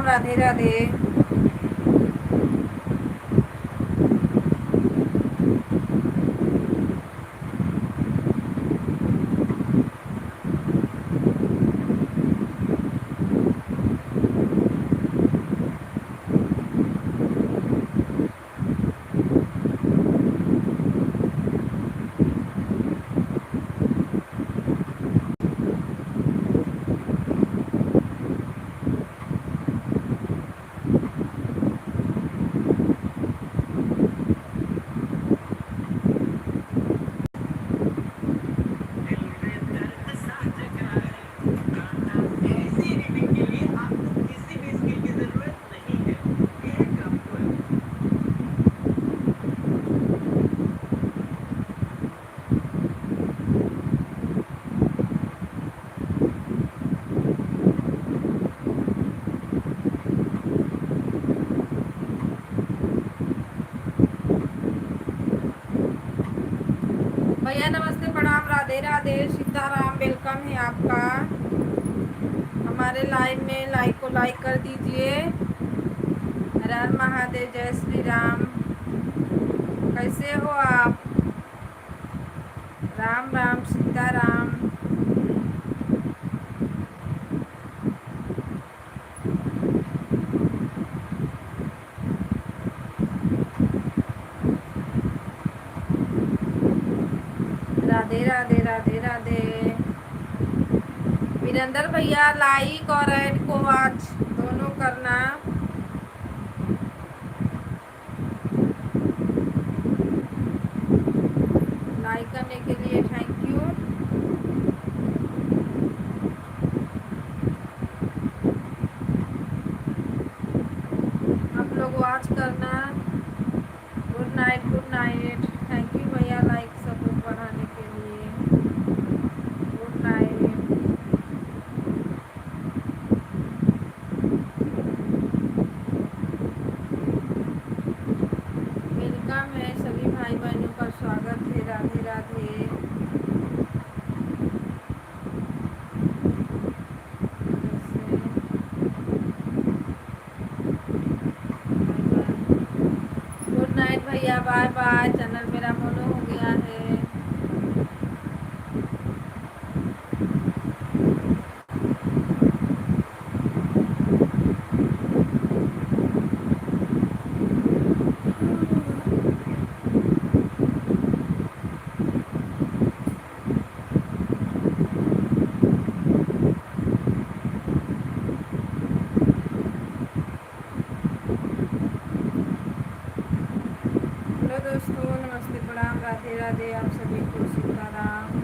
प्रणाम, राधे राधे। भैया नमस्ते, प्रणाम, राधे राधे, सीताराम, वेलकम है आपका हमारे लाइव में। लाइक को लाइक कर दीजिए। हर हर महादेव, जय श्री राम। कैसे हो आप? राम राम, सीताराम। राधे राधे, राधे राधे। वीरेंद्र भैया लाइक और ऐड को वॉच दोनों करना। लाइक करने के लिए थैंक यू। आप लोग वॉच करना। Good night, good night. Thank you भैया लाइक सपोर्ट बढ़ाने के लिए। Good night. वेलकम है सभी भाई बहनों का स्वागत है। राधे राधे। गुड नाइट भैया, बाय बाय। चैनल मेरा मोनो हो गया है। हेलो दोस्तों, नमस्ते, प्रणाम, राधे राधे। आप सभी को सीताराम।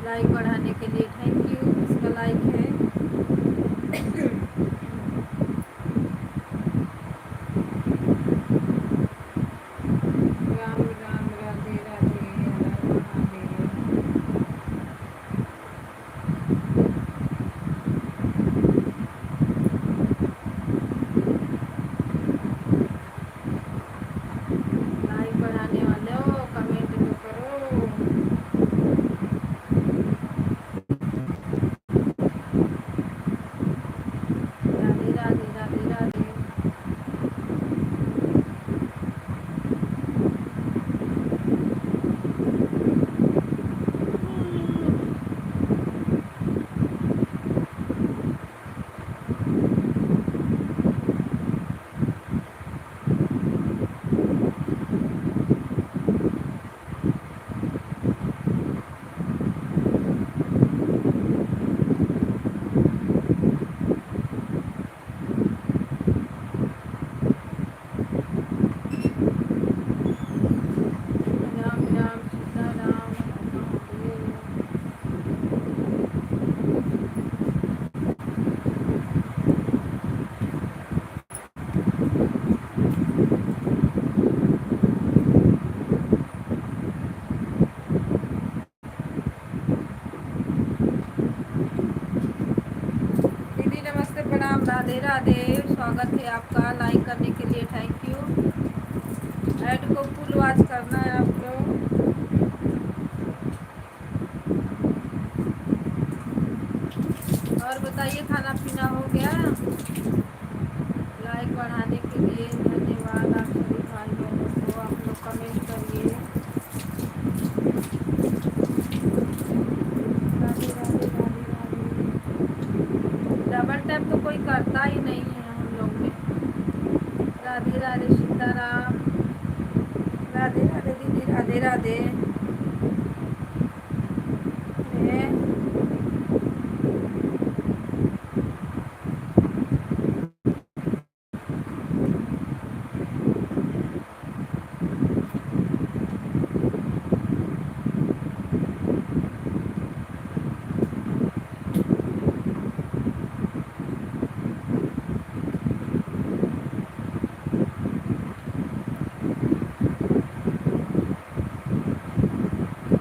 लाइक बढ़ाने के लिए थैंक यू। इसका लाइक है। राम राम, राधे राधे, हर हर महादेव। लाइक बढ़ाने वाले हो, कमेंट तो करो। राधे राधे, स्वागत है आपका। लाइक करने के लिए थैंक यू। ऐड को फुल वॉच करना है आप लोग। और बताइए, खाना पीना हो गया? लाइक बढ़ाने के लिए धन्यवाद आप सभी भाई बहनों को। आप लोग कमेंट करिए। राधे राधे राधे राधे। डबल टैप तो कोई करता ही नहीं है हम लोग में। राधे राधे सीताराम। राधे राधे दीदी, राधे राधे।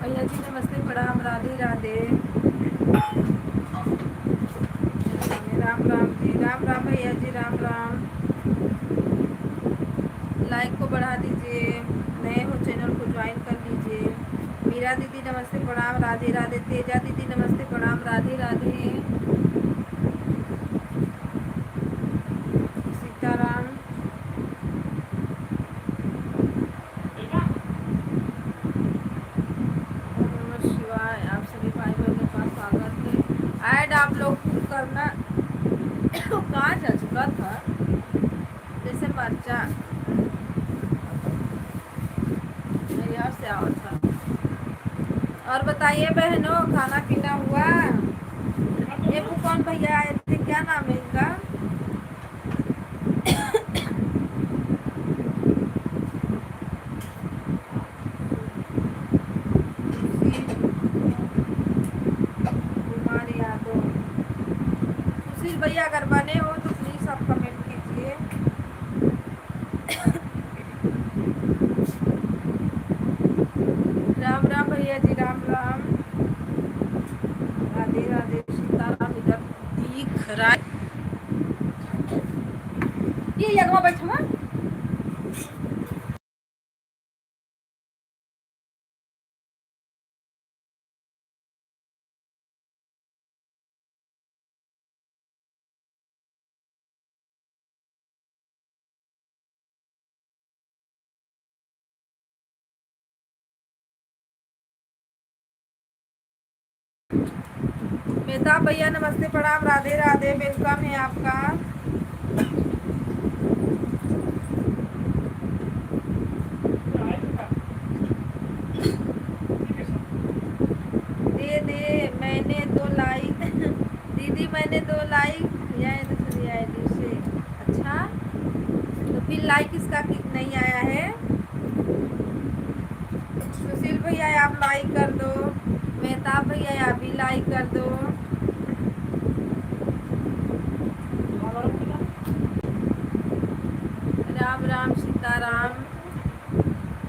भैया जी नमस्ते, प्रणाम, राधे राधे। राम राम जी, राम राम भैया जी, राम राम। लाइक को बढ़ा दीजिए, नए हो चैनल को ज्वाइन कर लीजिए। मीरा दीदी नमस्ते, प्रणाम, राधे राधे। तेजा दीदी नमस्ते, प्रणाम, राधे राधे। सीताराम। शिवाय, आप सभी भाई बहनों का स्वागत है। ऐड आप लोग करना। कहाँ जा चुका था जैसे मर्चा यार से आवा था। और बताइए बहनों, खाना पीना हुआ? ये वो कौन भैया आए थे, क्या नाम है इनका? कुमार यादव। सुशील भैया अगर बने हो तो प्लीज आप कमेंट कीजिए। राम राम भैया जी, राम राम। राधे राधे सीताराम। इधर दिख रहा ये यगवा बैठा। मेहताब भैया नमस्ते, प्रणाम, राधे राधे। वेलकम है आपका। दे दे मैंने 2 लाइक। दीदी मैंने 2 लाइक या दूसरी आईडी से। अच्छा, तो फिर लाइक इसका नहीं आया है। सुशील भैया आप लाइक कर दो। मेहताब भैया आप भी लाइक कर दो। राम राम सीताराम।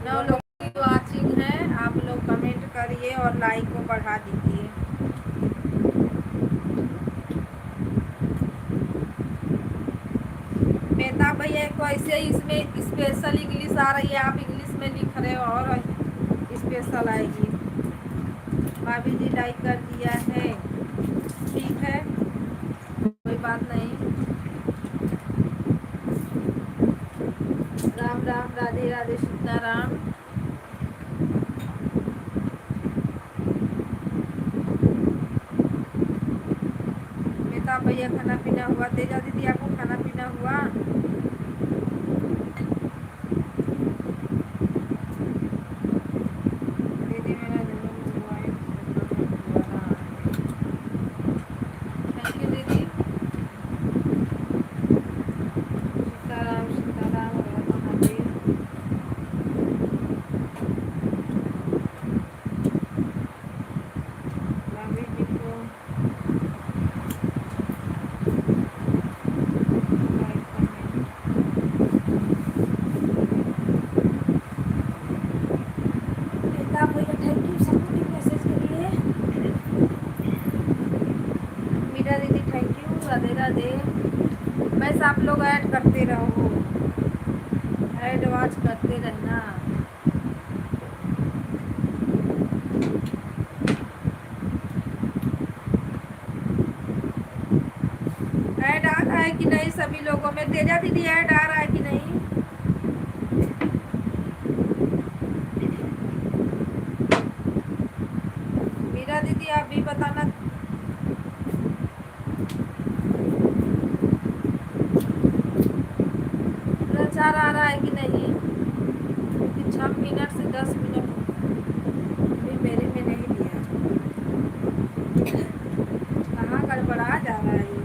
9 लोग की वॉचिंग है, आप लोग कमेंट करिए और लाइक को बढ़ा दीजिए। मेहताब भैया को ऐसे ही इसमें स्पेशल इंग्लिश आ रही है, आप इंग्लिश में लिख रहे हो और स्पेशल आएगी। भाभी जी लाइक कर दिया है, ठीक है, कोई बात नहीं। राम राम, राधे राधे सीताराम। मेहताब भैया खाना पीना हुआ? तेजा दीदी आपको खाना पीना हुआ? दीदी मेरा जन्म हुआ है। थैंक यू दीदी। सीताराम सीताराम, महादेव। भाभी जी को लाइक कमेंट। मेहताब भैया थैंक यू सपोर्टिव मैसेज के लिए। मीरा दीदी थैंक यू, राधे राधे। बस आप लोग ऐड करते रहो, ऐड वॉच करते रहना। ऐड आ रहा है कि नहीं सभी लोगों में? तेजा दीदी ऐड आ रहा है कि नहीं? मीरा दीदी आप भी बताना। प्रचार आ रहा है कि नहीं? क्योंकि 6 मिनट से 10 मिनट भी मेरे में नहीं दिया। कहाँ गड़बड़ा जा रहा है ये?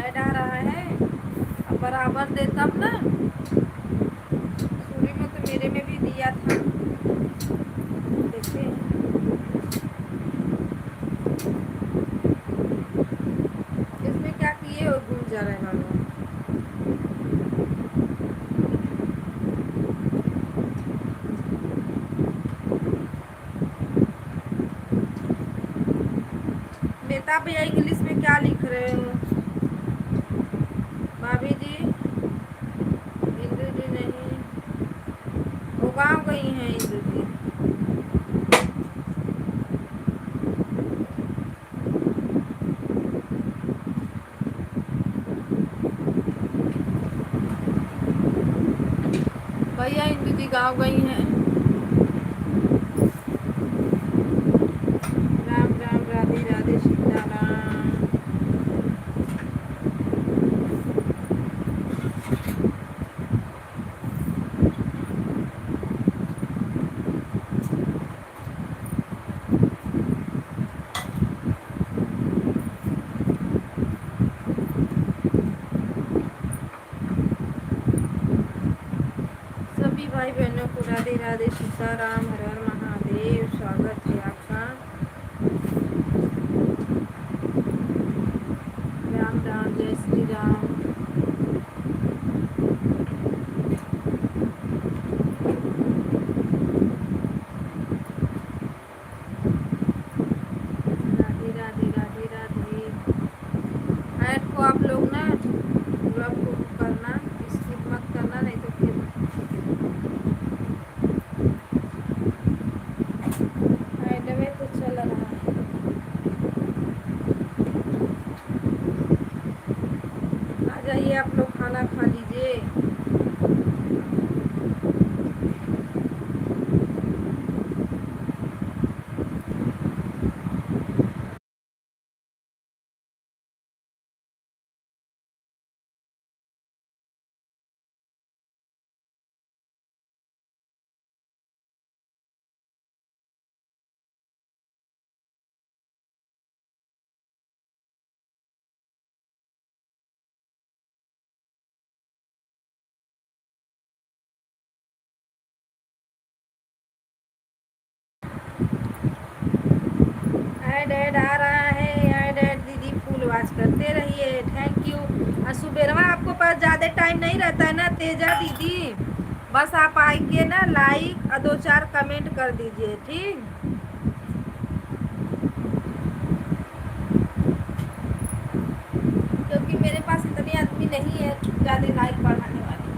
ऐड आ रहा है, अब बराबर दे तब ना। शुरू में तो मेरे में भी दिया था, देखिए। इसमें क्या किए और भूल जा रहे हैं भगवान। बेटा भैया इंग्लिश में क्या लिख रहे हो? भाभी जी, इंदु जी नहीं, वो गाँव गई हैं इंदु जी। भैया इंदु जी गाँव गई हैं। राम राम, राधे राधे, सीताराम। सभी भाई बहनों को राधे राधे, सीताराम, हर हर महादेव। स्वागत है आपका। राम राम, जय श्री राम। राधे राधे, राधे राधे। ऐड को आप लोग ना पूरा करना, स्किप मत करना, नहीं तो फिर ऐड में तो चल रहा है। आ जाइए आप लोग, खाना खा लीजिए। ऐड आ रहा है, ऐड दीदी फुल वॉच करते रहिए। Thank you. सुबेरवा आपको पास ज़्यादा टाइम नहीं रहता है ना तेजा दीदी, बस आप आएंगे ना, लाइक और 2-4 कमेंट कर दीजिए, ठीक। क्योंकि मेरे पास इतने आदमी नहीं है ज़्यादा लाइक बढ़ाने वाले।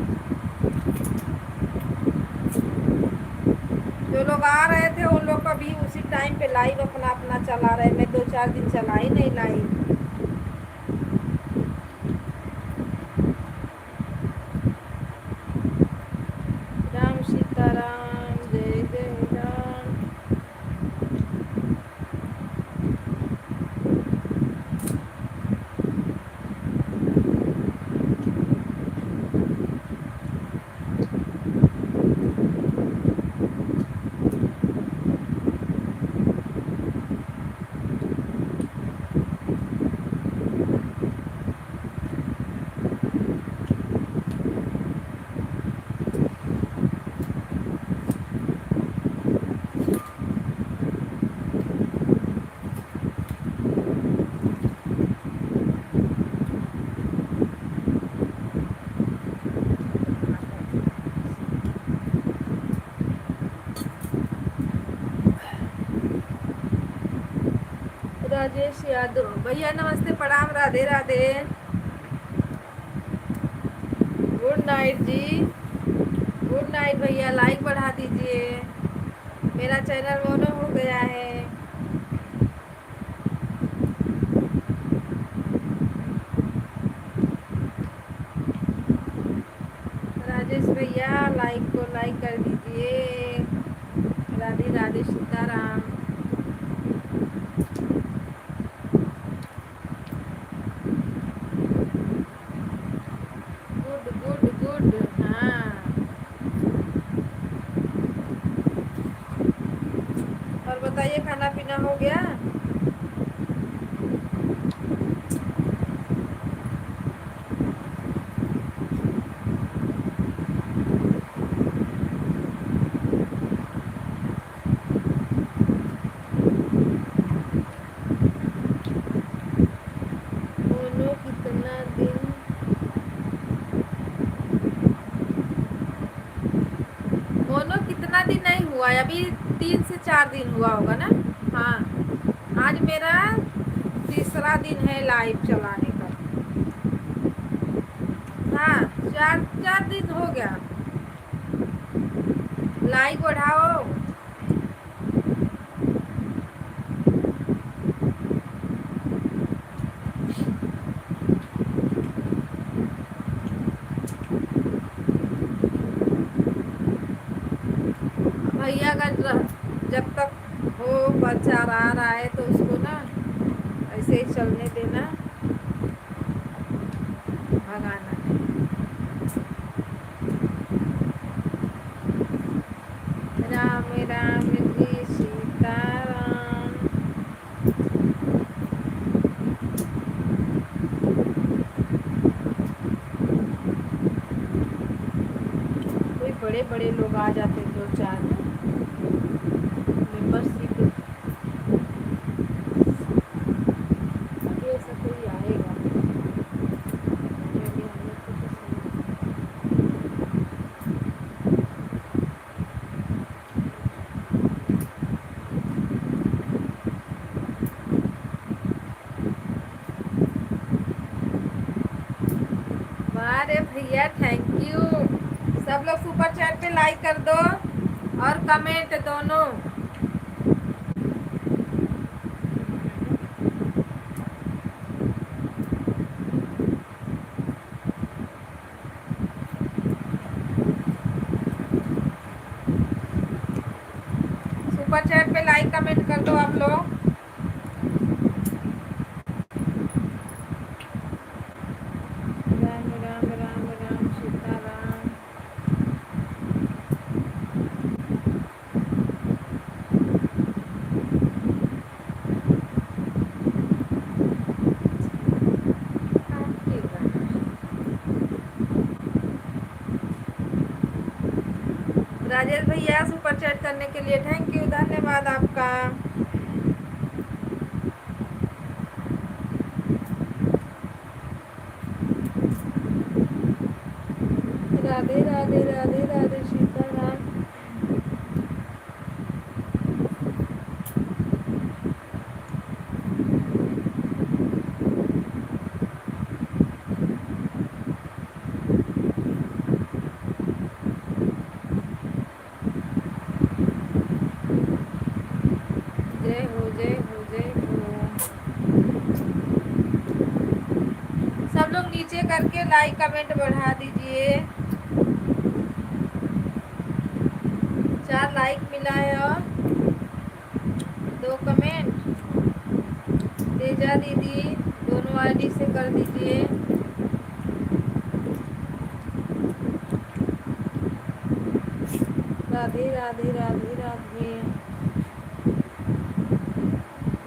जो लोग आ रहे थे उन लोग का भी उसी टाइम पे लाइव अपना अपना चला रहे। मैं 2-4 दिन चला ही नहीं लाइव। राम सीताराम, जय जय राम। राजेश यादव भैया नमस्ते प्रणाम राधे राधे। गुड नाइट जी, गुड नाइट भैया। लाइक बढ़ा दीजिए, मेरा चैनल मोनो हो गया है। राजेश भैया लाइक को लाइक कर दीजिए। Radhe Radhe Sitaram. Good good good. हाँ, और बताइए खाना पीना हो गया? मोनो कितना दिन मोनो कितना दिन नहीं हुआ है, अभी 3 से 4 दिन हुआ होगा ना। हाँ, आज मेरा तीसरा दिन है लाइव चलाने का। हाँ, 4 दिन हो गया। लाइक बढ़ाओ। भैया अगर जब तक हो बच्चा आ रहा है तो उसको ना ऐसे ही चलने देना, भगाना नहीं। राम राम जी सीताराम। कोई बड़े बड़े लोग आ जाते 2 4 मेंबरशिप। अभी ऐसा कोई आएगा अभी हम लोग को तो अरे भैया थैंक यू। सब लोग सुपर चैट पे लाइक कर दो और कमेंट दोनों। सुपर चैट पे लाइक कमेंट कर दो आप लोग। राम राम राम राम सीताराम। राजेश भैया सुपर चैट करने के लिए थैंक यू, धन्यवाद आपका। राधे राधे राधे राधे सीताराम। जय हो जय हो जय हो। सब लोग नीचे करके लाइक कमेंट बढ़ा दीजिए। 4 लाइक मिला है और 2 कमेंट। तेजा दीदी दोनों आईडी से कर दीजिए। राधे राधे राधे राधे।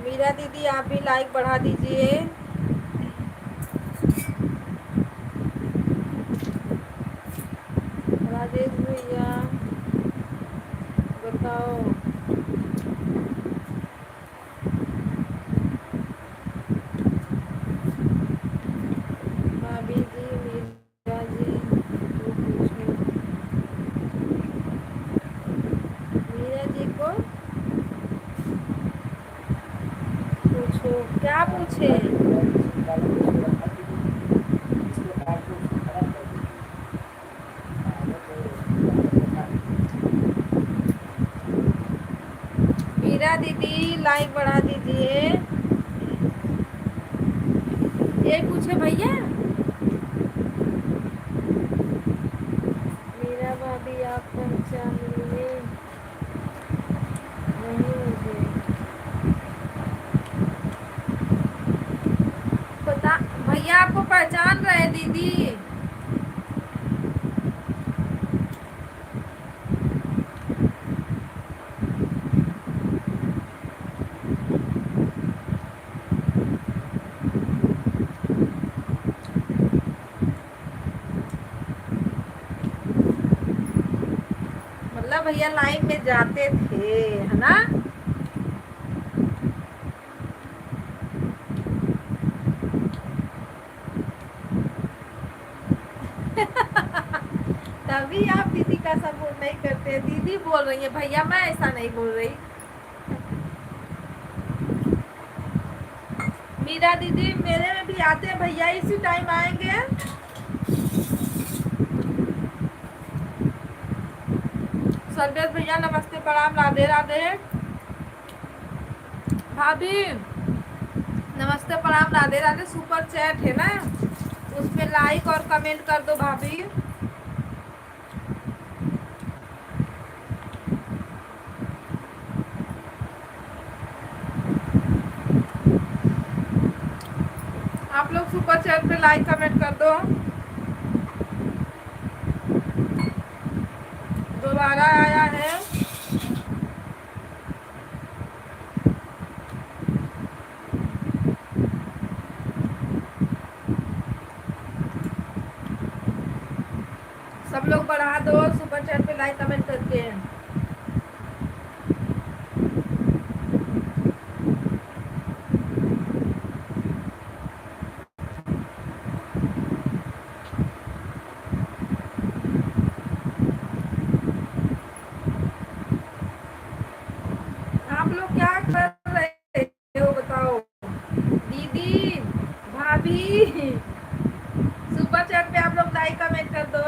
मीरा दीदी आप भी लाइक बढ़ा दीजिए। राजेश भैया बताओ। भाभी जी मीरा जी को पूछो। मीरा जी को पूछो। क्या पूछे? मीरा दीदी लाइक बढ़ा दीजिए। ये पूछे भैया, मीरा भाभी आप पहचान लिए नहीं मुझे? पता भैया आपको पहचान रहे दीदी। मतलब भैया लाइव में जाते थे, है ना? तभी आप दीदी का सपोर्ट नहीं करते। दीदी बोल रही है भैया, मैं ऐसा नहीं बोल रही। मीरा दीदी मेरे में भी आते हैं भैया, इसी टाइम आएंगे। संदेश भैया नमस्ते प्रणाम राधे राधे। भाभी नमस्ते प्रणाम राधे राधे। सुपर चैट है ना, उसमें लाइक और कमेंट कर दो भाभी। आप लोग सुपर चैट पे लाइक कमेंट कर दो। दोबारा आया है। सब लोग बढ़ा दो सुपर चैट पे लाइक कमेंट करके। आप लोग क्या कर रहे हो बताओ? दीदी भाभी सुपर चैट पे आप लोग लाइक कमेंट कर दो।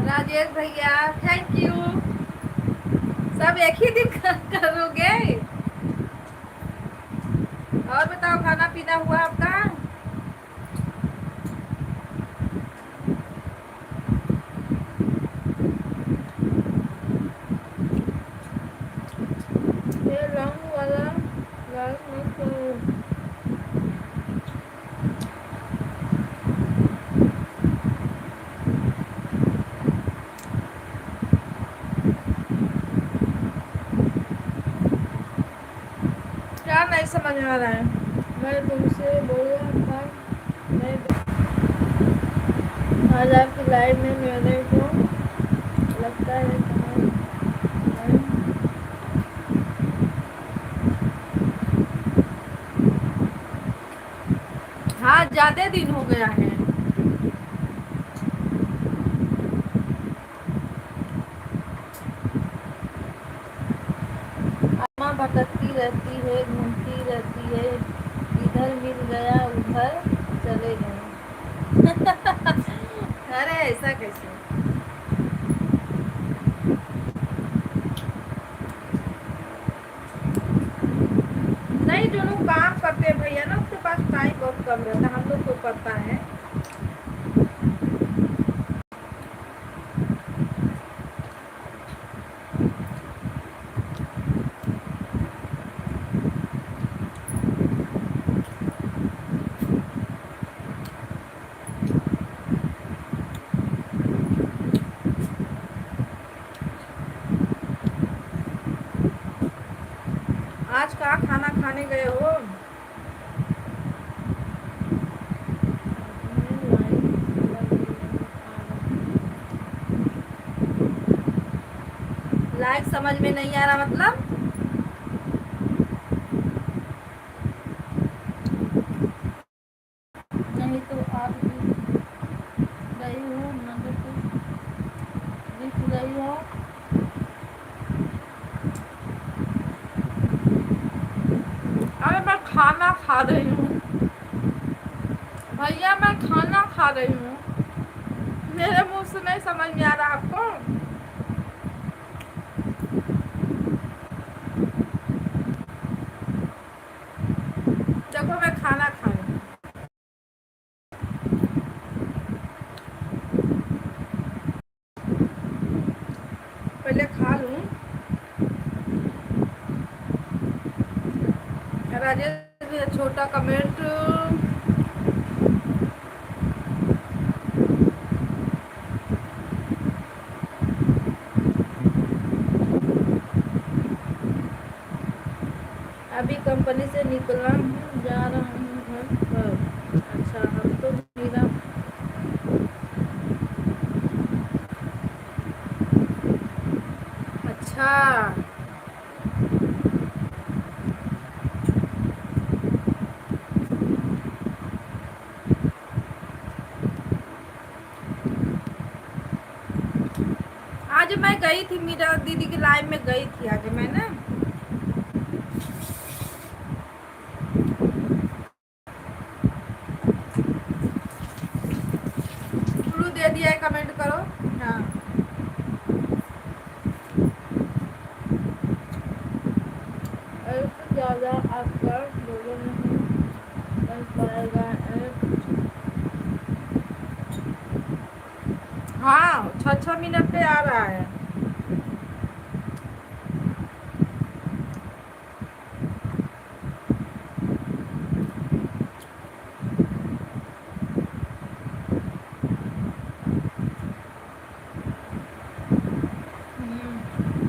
राजेश भैया थैंक यू। सब एक ही दिन करोगे? और बताओ खाना पीना हुआ आपका? ये रंग वाला लाइक मत करो। क्या नहीं समझ में आ रहा है? मैं तुमसे बोला था मैं आज आपकी लाइव में मेरे को लगता है हाँ ज्यादा दिन हो गया है। अम्मा भटकती रहती है, घूमती रहती है, इधर मिल गया उधर चले गए। अरे ऐसा कैसे? नहीं, जो लोग काम करते हैं भैया ना, उसके पास टाइम बहुत कम रहता है। हम लोग को पता है। आज का खाना खाने गए हो? लाइक समझ में नहीं आ रहा मतलब? नहीं तो आप गई हो नगर खा रही हूँ भैया, मैं खाना खा रही हूँ। मेरे मुंह से नहीं समझ में आ रहा आपको? देखो मैं खाना खा रही हूँ। पहले खा लूँ। राजेश छोटा कमेंट, अभी कंपनी से निकला हूँ, जा रहा हूँ घर पर। अच्छा, हम तो मेरा अच्छा। आज मैं गई थी, मीरा दीदी की लाइव में गई थी आज मैं ना। शुरू दे दिया है, कमेंट करो। हाँ, ऐसे ज़्यादा आपका लोगों नहीं बन पाएगा। हाँ, 6-6 मिनट पे आ रहा है।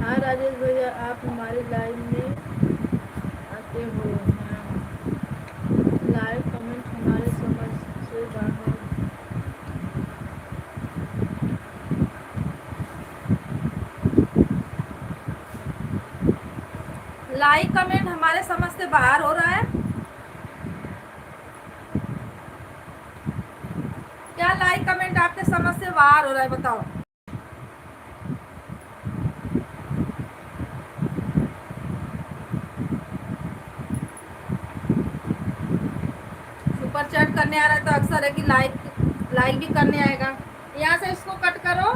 हाँ राजेश भैया, आप हमारी लाइव में आते हो। हाँ, लाइव कमेंट हमारे समझ से बाहर। लाइव कमेंट हमारे समझ से बाहर हो रहा है। क्या लाइव कमेंट आपके समझ से बाहर हो रहा है, बताओ। सुपर चैट करने आ रहा है तो अक्सर है कि लाइक लाइक भी करने आएगा। यहाँ से इसको कट करो,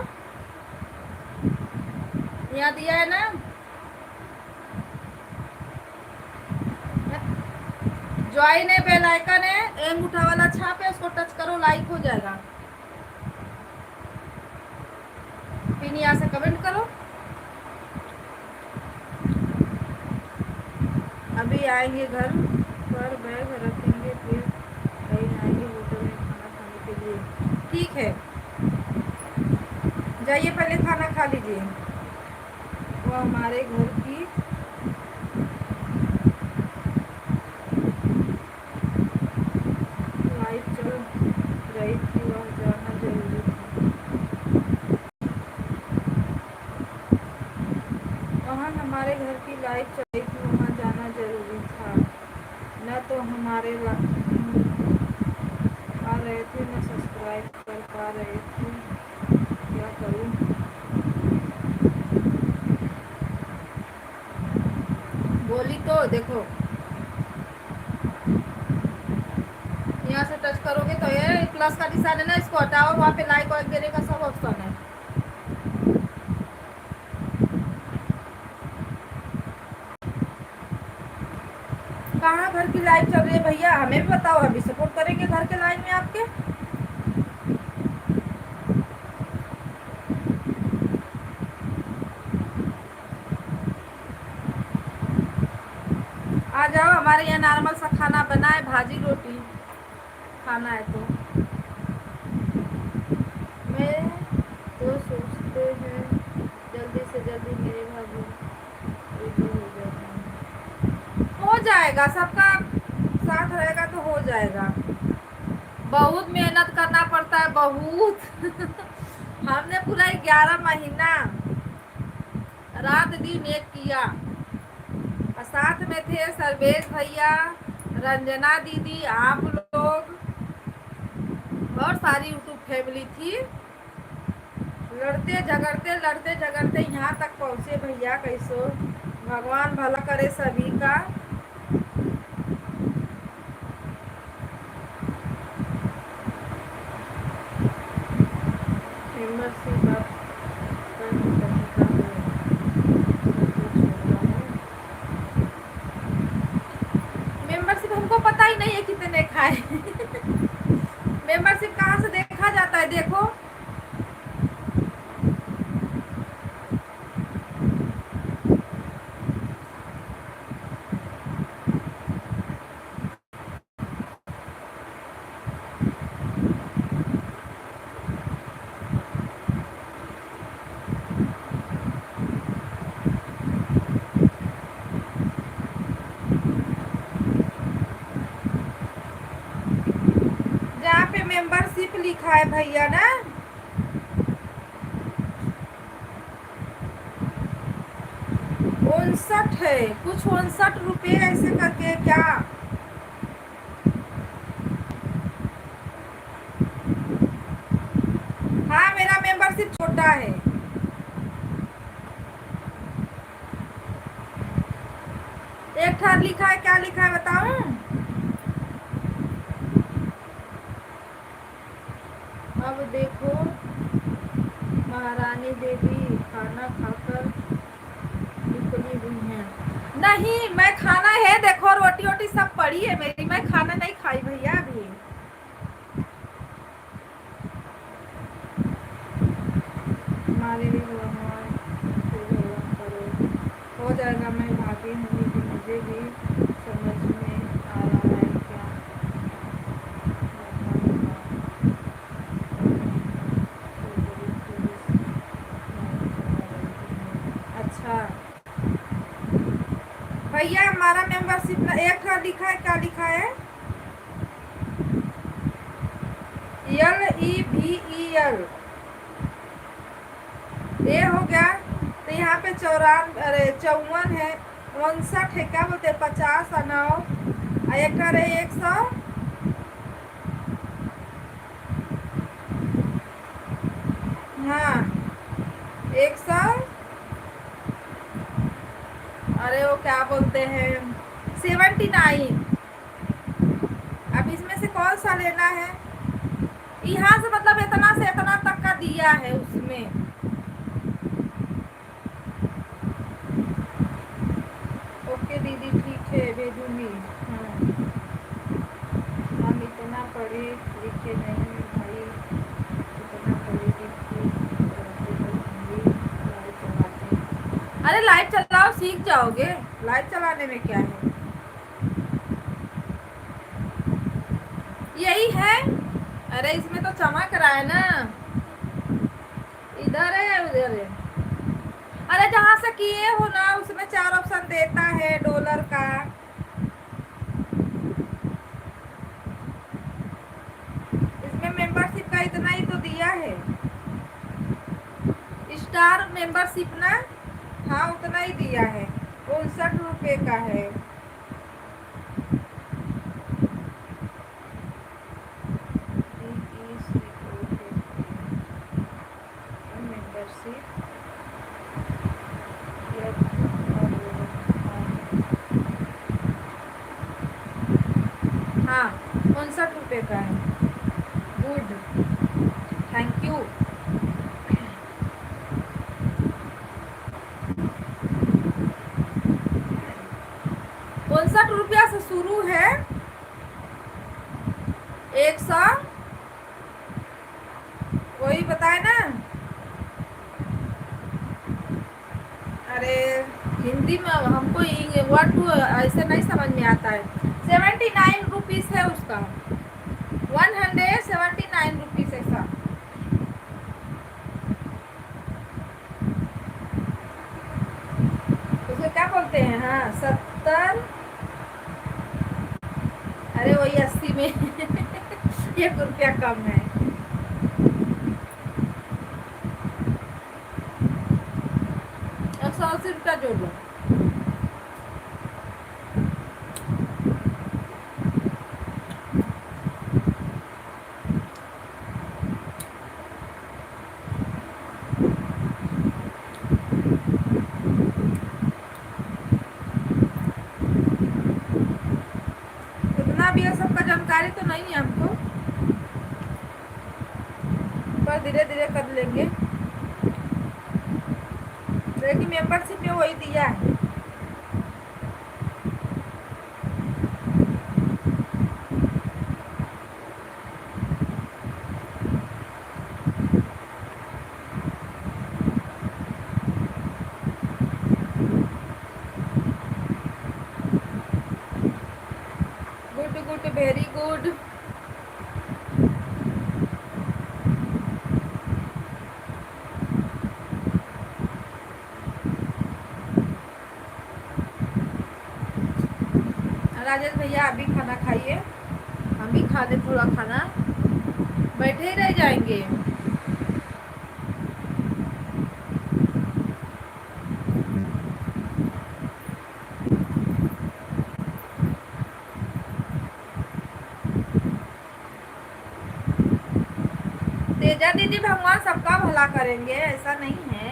यहाँ दिया है ना, ज्वाइन है, बेल आइकन है, अंगूठा वाला छाप है, उसको टच करो, लाइक हो जाएगा। फिर यहाँ से कमेंट करो। अभी आएंगे घर पर, बैग रखेंगे, फिर कहीं आएंगे होटल में खाना खाने के लिए। ठीक है, जाइए पहले खाना खा लीजिए। वो हमारे घर की लाइफ चल रही थी, वह जाना जरूरी था। वहाँ हमारे घर की लाइफ चल रही थी, वहाँ जाना जरूरी था। न तो हमारे आ रहे थे, न सब्सक्राइब कर पा रहे थे। क्या करूँ? बोली तो देखो, यहाँ से टच करोगे तो ये प्लस का निशान है ना, इसको हटाओ, वहाँ पे लाइक वाइक देने का सब ऑप्शन है। कहाँ घर की लाइव चल रही है भैया, हमें भी बताओ, हम भी सपोर्ट करेंगे घर के लाइव में आपके। आ जाओ, हमारे यहाँ नॉर्मल सा खाना बना है, भाजी रोटी खाना है तो। मैं तो सोचते हैं जल्दी से जल्दी मेरे भाभी रेडी हो जाए। हो जाएगा, सबका साथ रहेगा तो हो जाएगा। बहुत मेहनत करना पड़ता है, बहुत हमने पूरा 11 महीना रात दिन एक किया, और साथ में थे सर्वेश भैया, रंजना दीदी, आप लोग और सारी यूट्यूब फैमिली थी। लड़ते झगड़ते यहाँ तक पहुँचे भैया। कैसो भगवान भला करे सभी का। मेंबरशिप आपका ही तरीका है, सब कुछ हो रहा है। मेंबरशिप हमको पता ही नहीं है कितने खाए। मेंबरशिप कहाँ से देखा जाता है, देखो। जहाँ पे मेंबरशिप लिखा है भैया ना, 59 है कुछ, 59 रुपये ऐसे करके क्या। हाँ मेरा मेंबरशिप छोटा है। एक ठार लिखा है, क्या लिखा है बताऊं? अब देखो, महारानी देवी खाना खाकर निकली हुई हैं। नहीं, मैं खाना है, देखो रोटी वोटी सब पड़ी है मेरी, मैं खाना नहीं खाई भैया अभी। हमारे भी भगवान करो, हो जाएगा। मैं भागी हूँ लेकिन मुझे भी समझ में आ रहा है क्या अच्छा भैया, हमारा मेंबरशिप एक था लिखा है, क्या लिखा है? LEVEL ये हो गया। तो यहाँ पे 54 है, 59 है, क्या बोलते हैं, 50 और 9 एक है 100। हाँ 100, अरे वो क्या बोलते हैं 79। अब इसमें से कौन सा लेना है? यहाँ से मतलब इतना से इतना तक का दिया है उसमें। ओके दीदी ठीक है, भेजूंगी। हाँ हम इतना पढ़े लिखे नहीं भाई, इतना पढ़े लिखे लाइट चलाते। अरे लाइट चलाओ, सीख जाओगे, लाइट चलाने में क्या है। यही है, अरे इसमें तो चमक रहा है ना, इधर है उधर है। अरे जहाँ से किए हो ना उसमें 4 ऑप्शन देता है डॉलर का। इसमें मेंबरशिप का इतना ही तो दिया है, स्टार मेंबरशिप ना, हाँ उतना ही दिया है, 59 रुपये का है। मेंबरशिप हाँ 59 रुपये का है। Good, thank you. 59 रुपया से शुरू है, 100 वही बताए ना। अरे हिंदी में हमको वर्ड ऐसे नहीं समझ में आता है। 79 रुपीज़ है उसका, 179 रुपीज़ ऐसा। उसे क्या बोलते हैं, हाँ 70, अरे वही 80 में 1 रुपया कम है। 180 रुपया जोड़ लो। इतना भी ये सबका जानकारी तो नहीं है हमको, पर धीरे धीरे कर लेंगे, लेकिन मेंबरशिप में वही दिया है। Good good, very good. Rajesh भैया आप भी खाना खाइए, हम भी खा लें थोड़ा खाना, बैठे ही रह जाएंगे। तेजा दीदी भगवान सबका भला करेंगे, ऐसा नहीं है।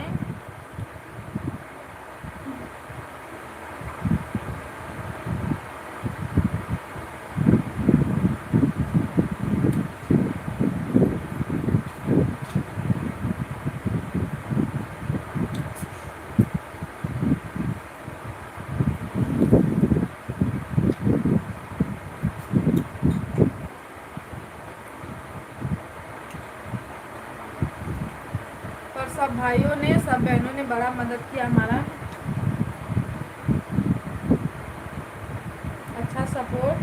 पर सब भाइयों ने, सब बहनों ने बड़ा मदद किया हमारा, अच्छा सपोर्ट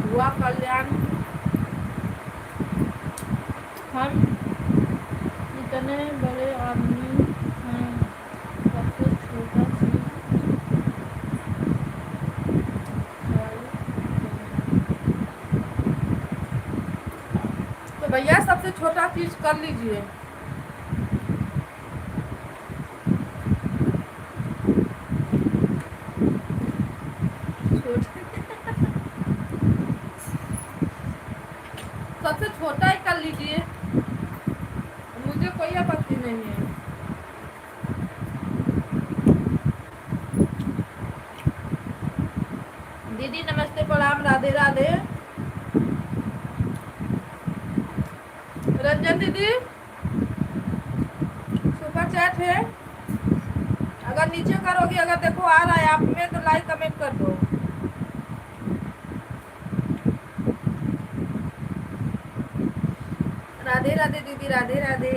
हुआ। कल्याण हम इतने बड़े आदमी हैं, सबसे छोटा सी तो भैया सबसे छोटा चीज कर लीजिए। सबसे छोटा ही कर लीजिए, मुझे कोई आपत्ति नहीं है। दीदी नमस्ते, प्रणाम, राधे राधे। रंजन दीदी सुपर चैट है, अगर नीचे करोगी, अगर देखो आ रहा है आप में तो लाइक कमेंट कर दो। राधे राधे दीदी, राधे राधे।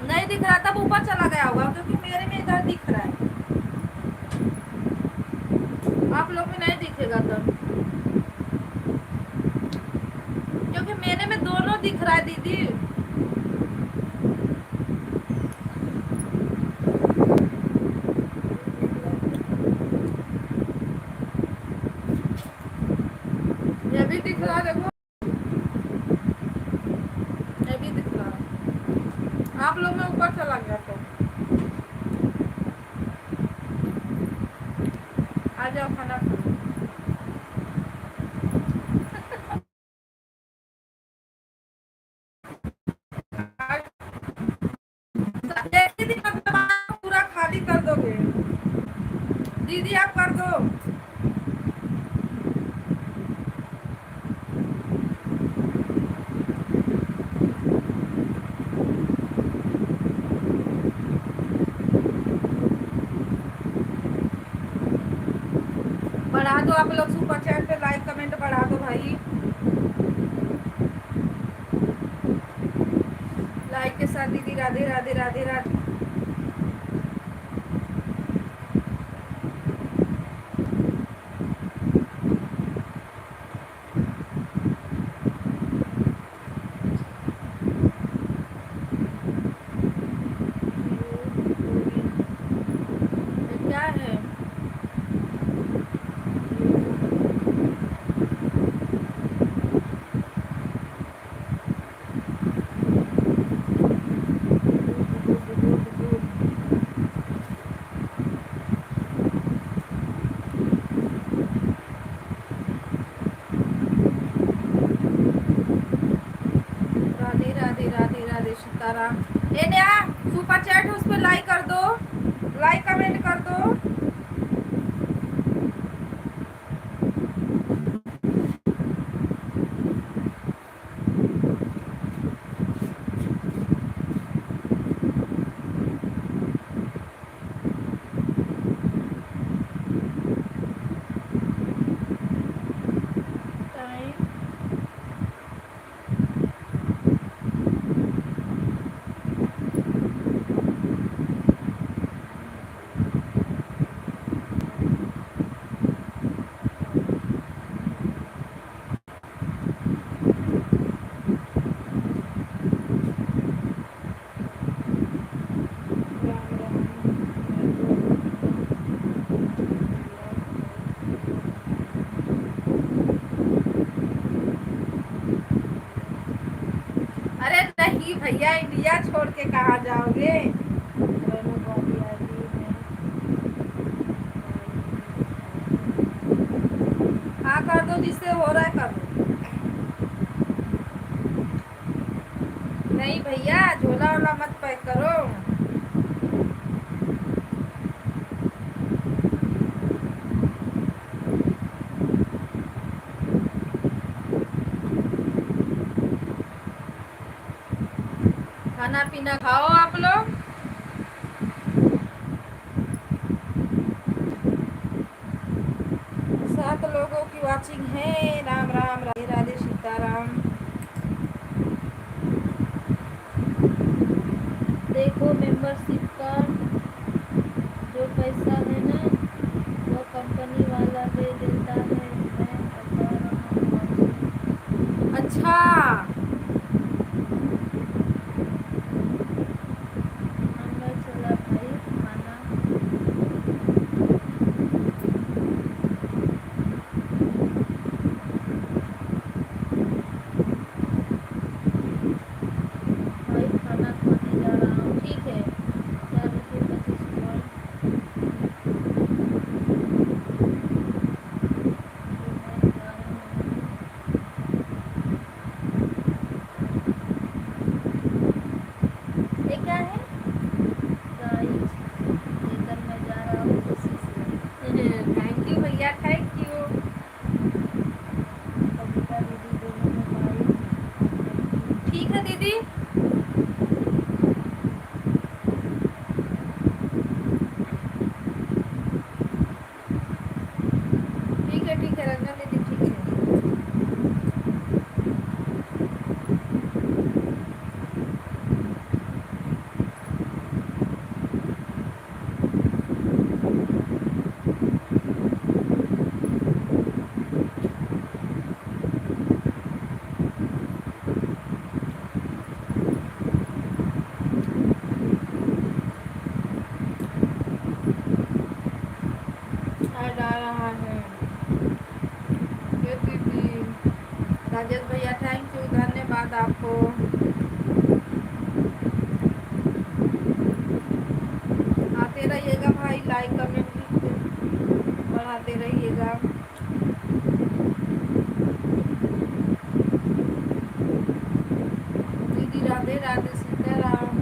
नहीं दिख रहा, तब ऊपर चला गया होगा, क्योंकि मेरे में इधर दिख रहा है, आप लोग में नहीं दिखेगा तब, क्योंकि मेरे में दोनों दिख रहा है दीदी। ये भी दिख रहा, देखो ये भी दिख रहा, आप लोग में ऊपर चला गया तो आ जाओ खाना खाओ। दीदी मतलब आप पूरा खाली कर दोगे, दीदी आप कर दो। बढ़ा दो आप लोग, सुपर चैट पे लाइक कमेंट बढ़ा दो भाई, लाइक के साथ दीदी राधे राधे राधे राधे। क्या है सारा। ए नया सुपर चैट उस पर लाइक कर दो, लाइक कमेंट कर दो। अरे नहीं भैया, इंडिया छोड़ के कहाँ जाओगे? हाँ कर दो, जिससे हो रहा है कर दो। नहीं भैया, झोला वोला मत पैक करो। खाना पीना खाओ आप लोग। सात लोगों की वाचिंग है। राम राम, राधे राधे, सीताराम। देखो मेंबरशिप का जो पैसा है ना, वो कंपनी वाला दे देता है। मैं बता रहा हूँ। अच्छा, चला भाई खाना। भाई खाना खाने जा रहा हूँ, ठीक है। 4:25 ये क्या है गाइस, लेकर मैं जा रहा हूँ खुशी से। थैंक यू भैया, थैंक यू। कविता दीदी दोनों मोबाइल। ठीक है दीदी। ठीक है रंजन दीदी, ठीक है। जा रहा है ये दीदी। राजेश भैया थैंक यू, धन्यवाद आपको। आते रहिएगा भाई, लाइक कमेंट बढ़ाते रहिएगा। दीदी राधे राधे, सीताराम।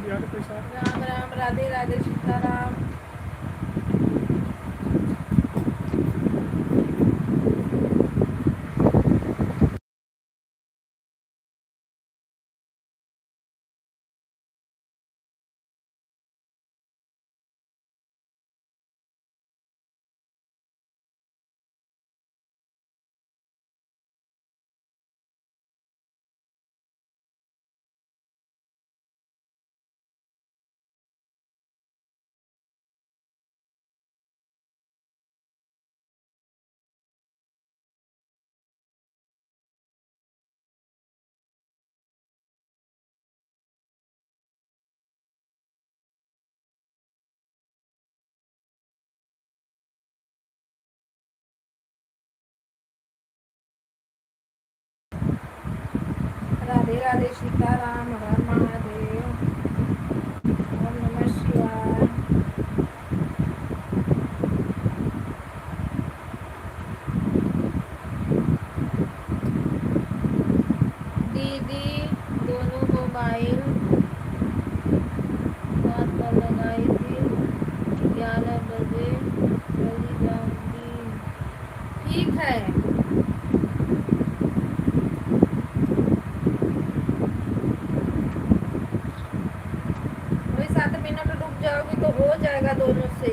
राम राम, राधे राधे, सीताराम। राधे राधे, सीताराम, हर महादेव, ओम नमः शिवाय। दीदी दोनों मोबाइल रात को लगाई थी, 11 बजे चली जाऊंगी। ठीक है, वही 7 मिनट रुक जाओगी तो हो जाएगा दोनों से।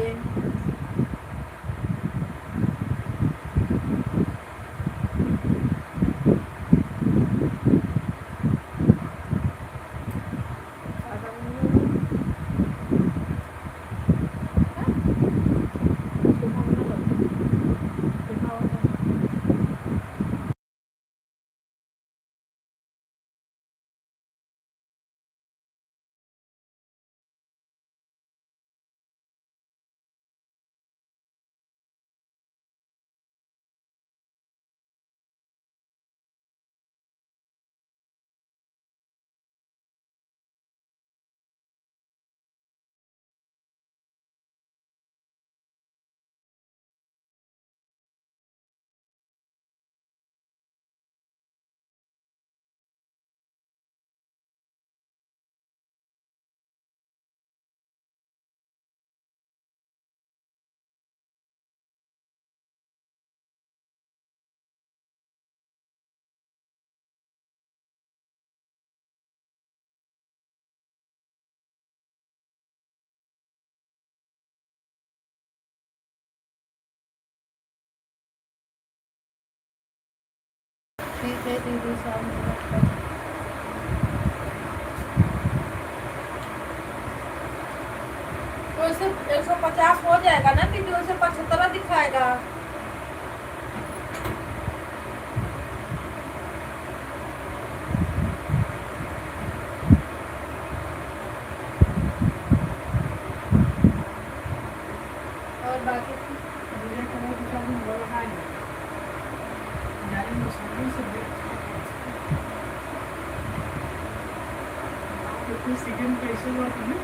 ठीक है दीदी, साहब तो इसे 150 हो जाएगा ना दीदी, उसे 75 दिखाएगा। और बाकी सेकंड कैसे हुआ तुम्हें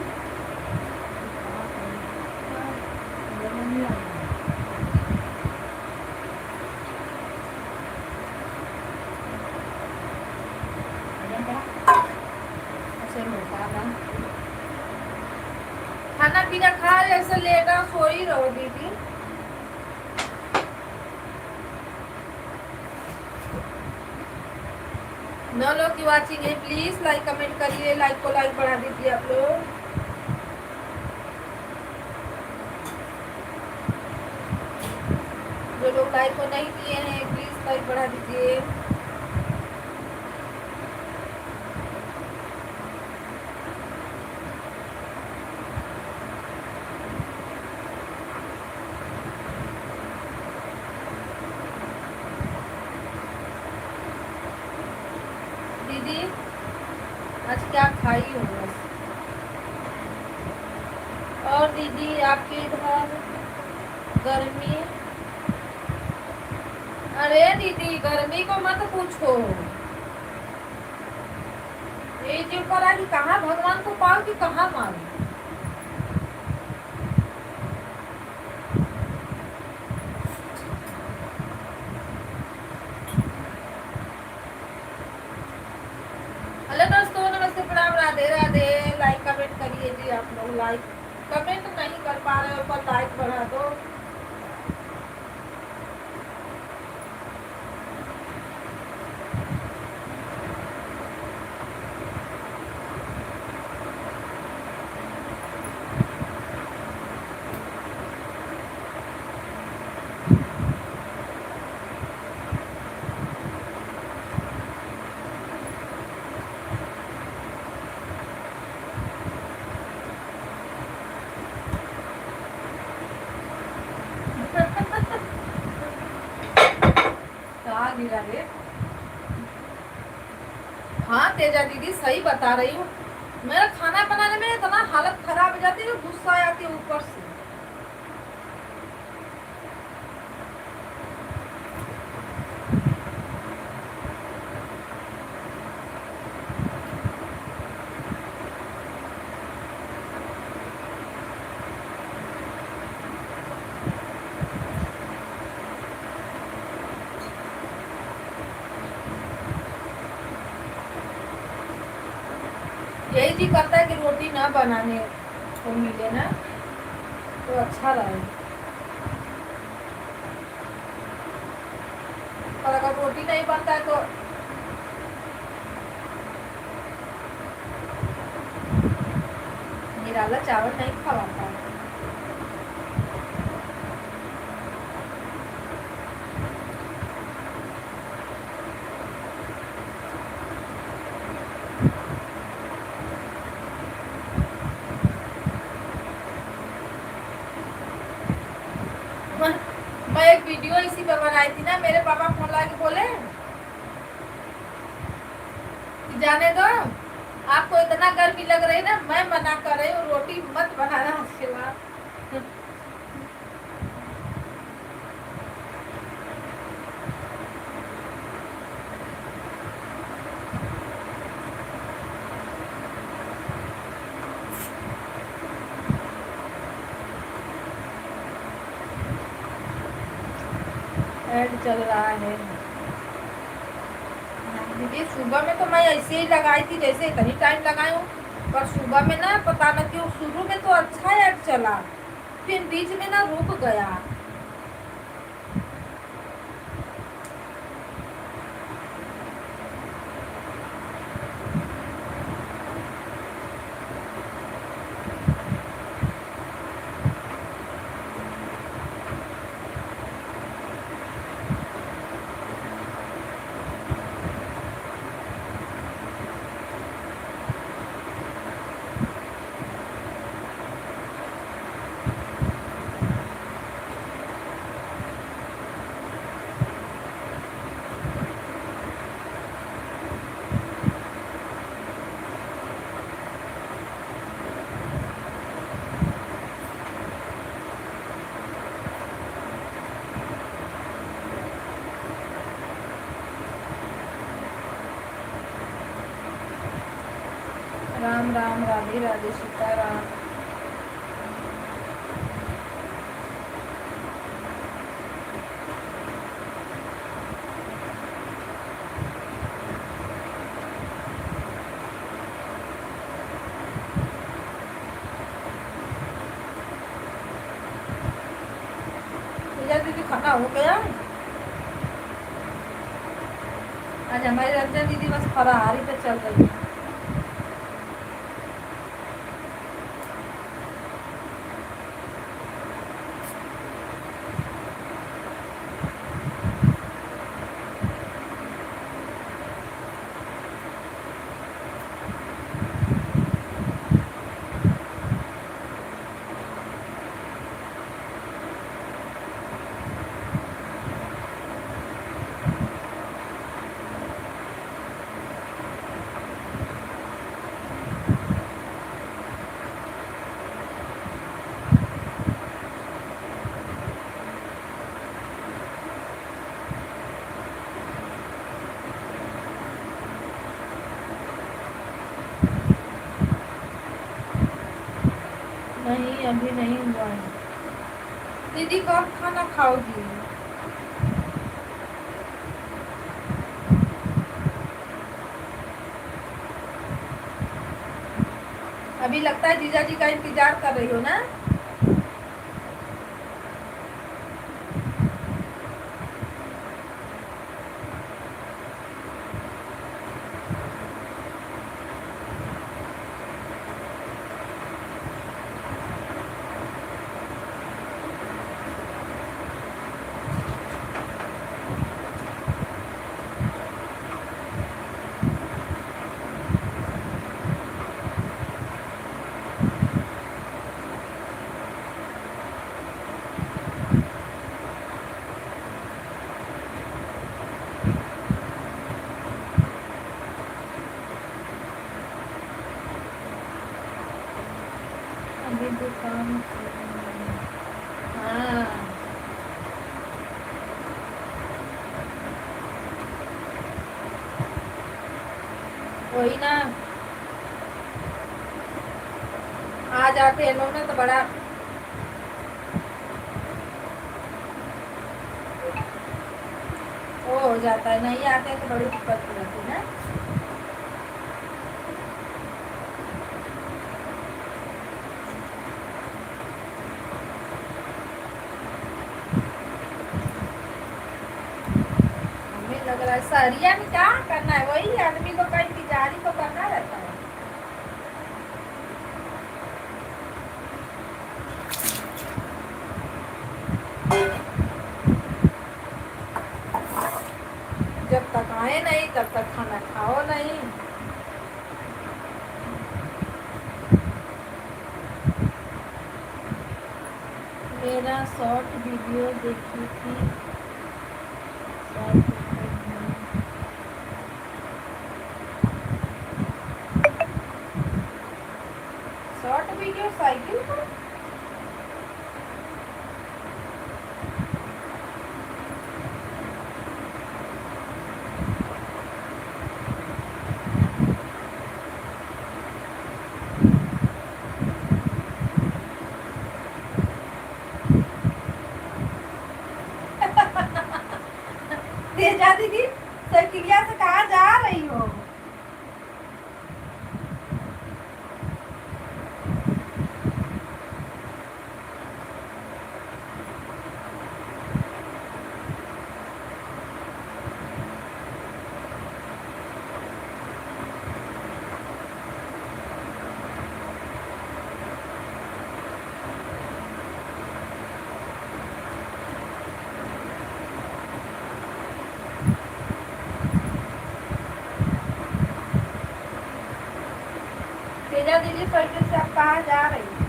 खाना पीना खा ऐसे लेना, सो ही रहो दीदी। नौ लोग की वाचिंग है, प्लीज लाइक कमेंट करिए, लाइक को लाइक बढ़ा दीजिए आप लोग। जो लोग लाइक को नहीं किए हैं प्लीज लाइक बढ़ा दीजिए। दीदी आज क्या खाई हो बस। और दीदी आपके इधर गर्मी? अरे दीदी गर्मी को मत पूछो, ये जो करा कि कहाँ भगवान को पाओ कि कहाँ मारो। हेलो दोस्तों, नमस्ते, प्रणाम, राधे राधे। लाइक कमेंट और लाइक कमेंट नहीं कर पा रहे हो पर लाइक बढ़ा दो। गिरा रे। हाँ तेजा दीदी सही बता रही हूँ, मेरा खाना बनाने में इतना हालत खराब हो जाती है, गुस्सा आ जाती है ऊपर से। यही जी करता है कि रोटी ना बनाने को मिले ना तो अच्छा रहे, और अगर रोटी नहीं बनता है तो निराला चावल नहीं खवाता है। मैं एक वीडियो इसी पे बनाई थी ना, मेरे पापा फोन ला के बोले कि जाने दो, आपको इतना गर्मी लग रही ना, मैं मना कर रही हूँ रोटी मत बनाना उसके बाद। ऐड चल रहा है दीदी। सुबह में तो मैं ऐसे ही लगाई थी जैसे इतनी टाइम लगाई हूँ, पर सुबह में ना पता न क्यों शुरू में तो अच्छा ऐड चला, फिर बीच में ना रुक गया। राम राम, राधे राधे, सीताराम। दीदी खाना हो गया? आज हमारी रंजन दीदी बस फराहारी पे चल रही है। नहीं अभी नहीं हुआ है। दीदी कब खाना खाओगी? अभी लगता है जीजा जी का इंतजार कर रही हो ना। अभी दुकान हाँ वही ना, आ जाते हैं लोग ना तो बड़ा वो हो जाता है, नहीं आते हैं तो बड़ी दिक्कत हो जाती है ना। हमें लग रहा है सहरिया में क्या करना है, वही आदमी को का इंतजार ही तो करना रहता है। जब तक आए नहीं तब तक खाना खाओ नहीं। मेरा शॉर्ट वीडियो देखी थी, शॉर्ट वीडियो साइकिल पर। तेजा दीदी साइकिलिया से कहाँ जा रही हो। तेजा दीदी साइकिल से आप कहाँ जा रही हो।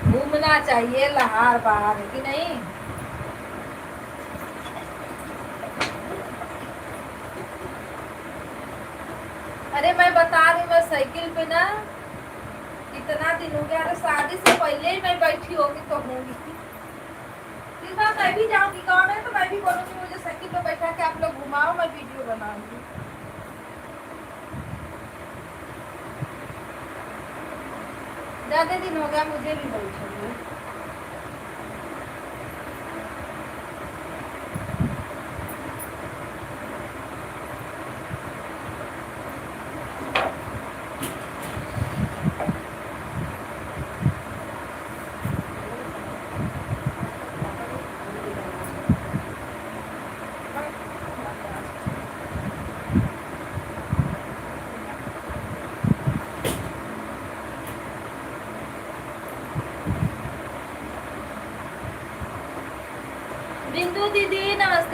घूमना चाहिए लहार बाहर, है कि नहीं। अरे मैं बता रही हूँ, मैं साइकिल पे ना कितना दिन हो गया, अरे शादी से पहले ही मैं बैठी होगी तो होंगी। इस बार मैं भी जाऊंगी गाँव में तो मैं भी बोलूंगी मुझे साइकिल पे बैठा के आप लोग घुमाओ, मैं वीडियो बनाऊंगी। ज्यादा दिन हो गया मुझे भी बैठे हुए।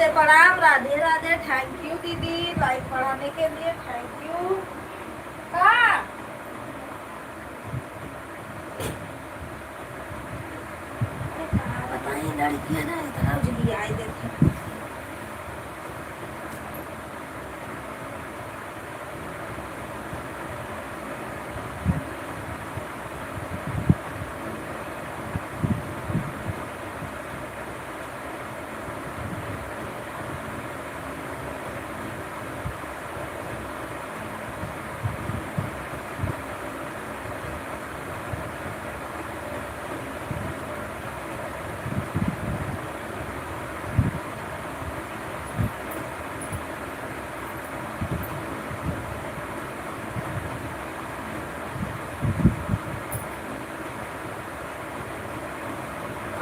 नमस्ते प्रणाम राधे राधे। थैंक यू दीदी लाइक बढ़ाने के लिए, थैंक यू। हाँ बताइए लड़कियां ना इतना उजली आई देखे।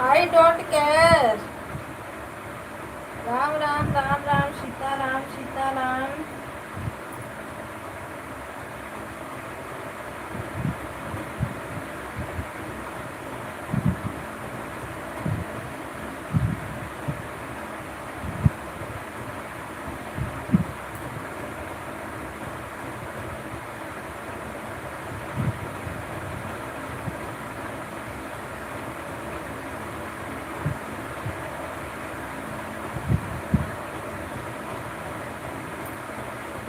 I don't care. Ram Ram Ram Ram Sitaram Sitaram.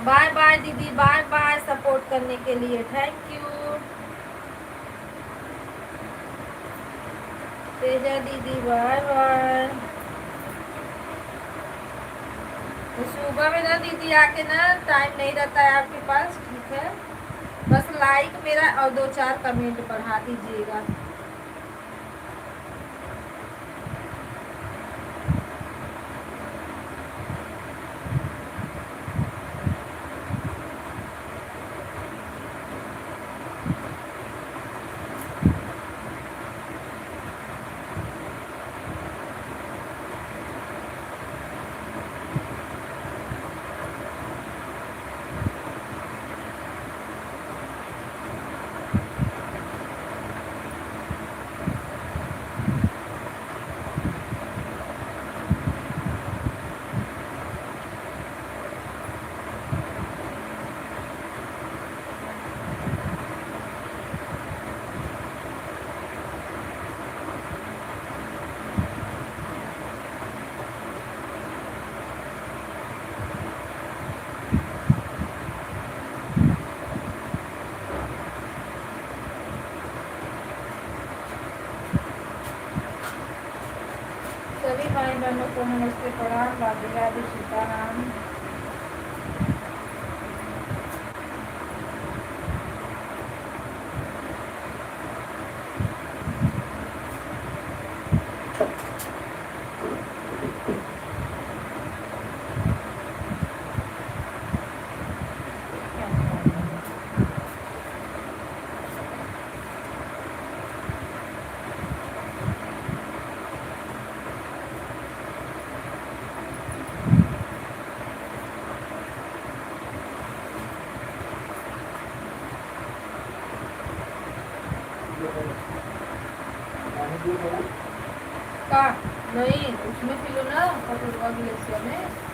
Bye bye दीदी, बाय बाय सपोर्ट करने के लिए, थैंक यू। तेजा दीदी बाय बाय। तो सुबह में ना दीदी आके ना टाइम नहीं रहता है आपके पास, ठीक है। बस लाइक मेरा और 2-4 कमेंट बढ़ा दीजिएगा। सभी भाई बहनों को नमस्ते प्रणाम, राधे राधे सीताराम। का नहीं उसमें किलो ना कटोरवा ग्लेशिया में।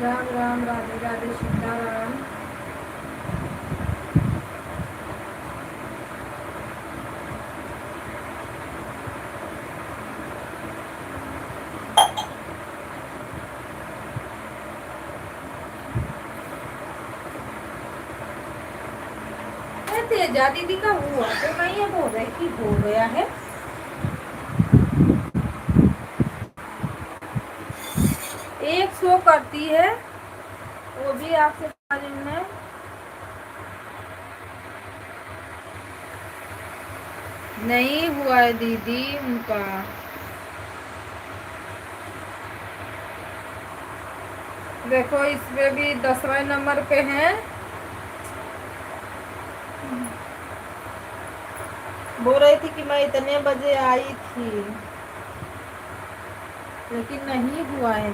राम राम राधे राधे सीताराम। तेजा दीदी का हुआ तो नहीं है, बोल रहे कि हो गया है। एक शो करती है वो भी आपसे में। नहीं हुआ है दीदी उनका। देखो इसमें भी 10वें नंबर पे है बोल रही थी कि मैं इतने बजे आई थी, लेकिन नहीं हुआ है।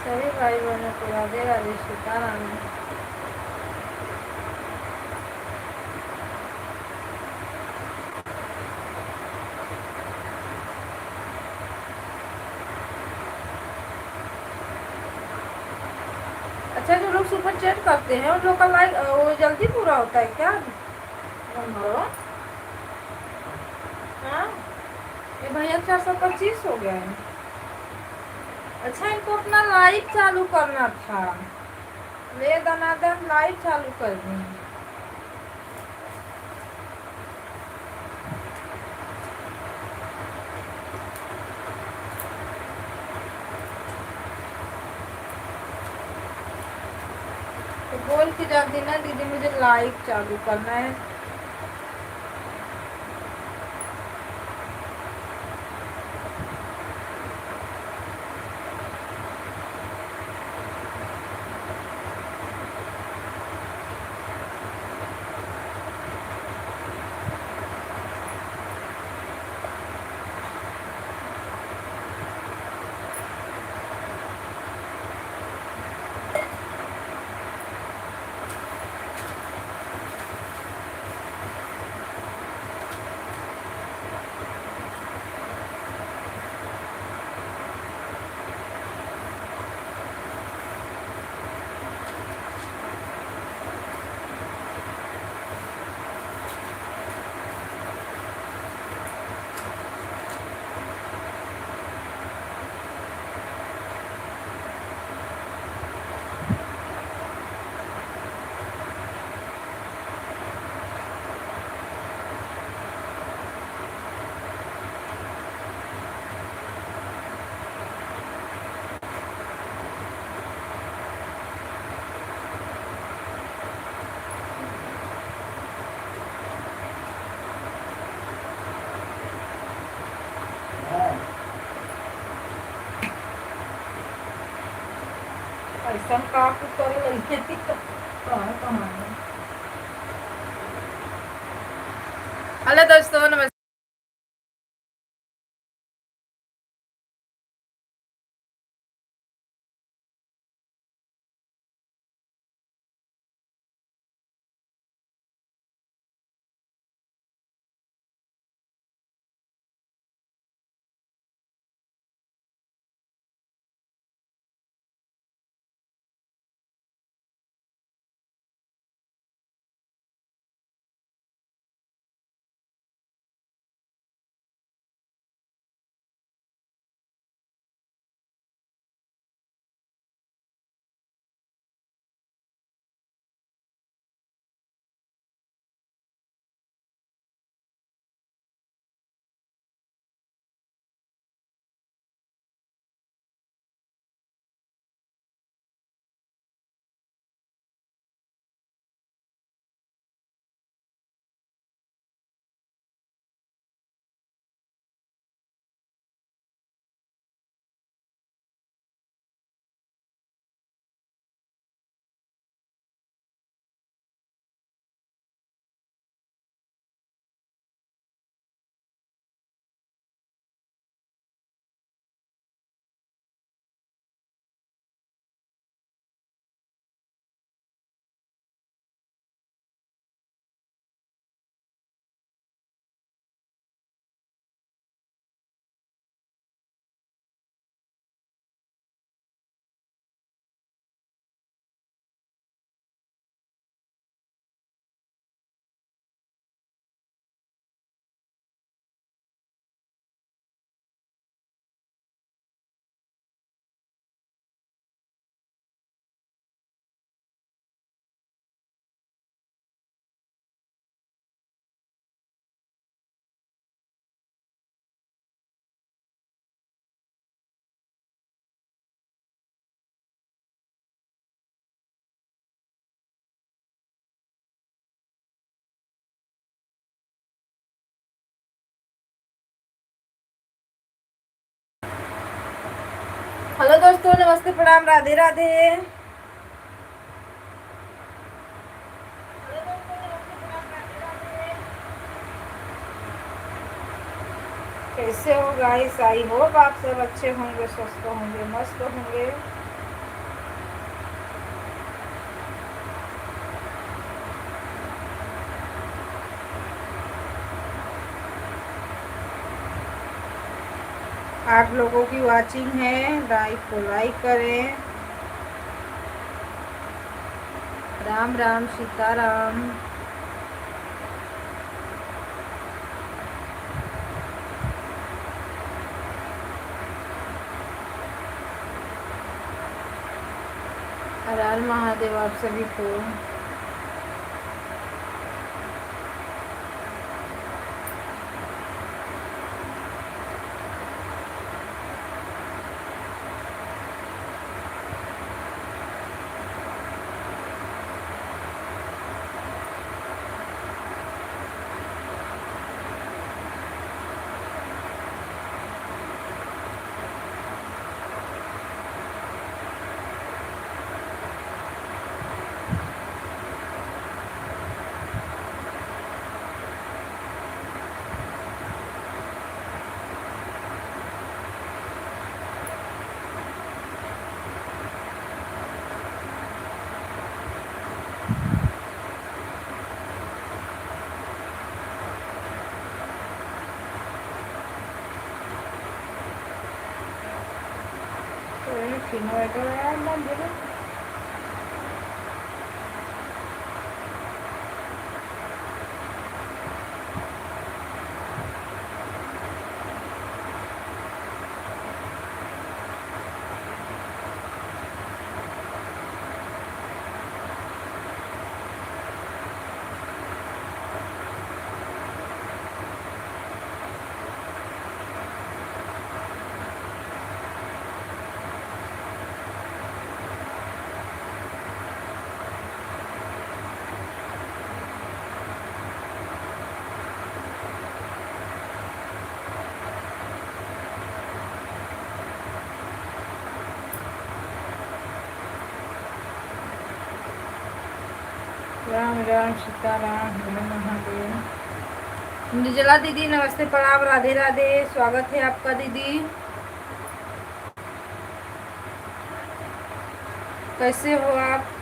सभी भाई बहनों को राधे राधे, सीताराम। अच्छा, जो लोग सुपर चैट करते हैं उन लोग का लाइक वो जल्दी पूरा होता है क्या? नंबर हाँ, ये भैया 425 हो गया है। अच्छा, इनको अपना लाइव चालू करना था। ले दनादन लाइव चालू कर दी। तो बोल के जाती ना दीदी मुझे लाइव चालू करना है। ऐसा काफी कर लगे कहाँ कहाँ है। हेलो दोस्तों, नमस्ते। हेलो दोस्तों, नमस्ते, प्रणाम, राधे राधे। कैसे हो गाइस? आई होप आप सब अच्छे होंगे, स्वस्थ होंगे, मस्त होंगे। आप लोगों की वाचिंग है, लाइक को लाइक करें। राम राम, सीताराम। हर हर महादेव आप सभी को। No, itu ada gitu. Ram Ram, Sitaram, हर महादेव। निर्जला दीदी नमस्ते, प्रणाम, राधे राधे। स्वागत है आपका दीदी। कैसे हो आप?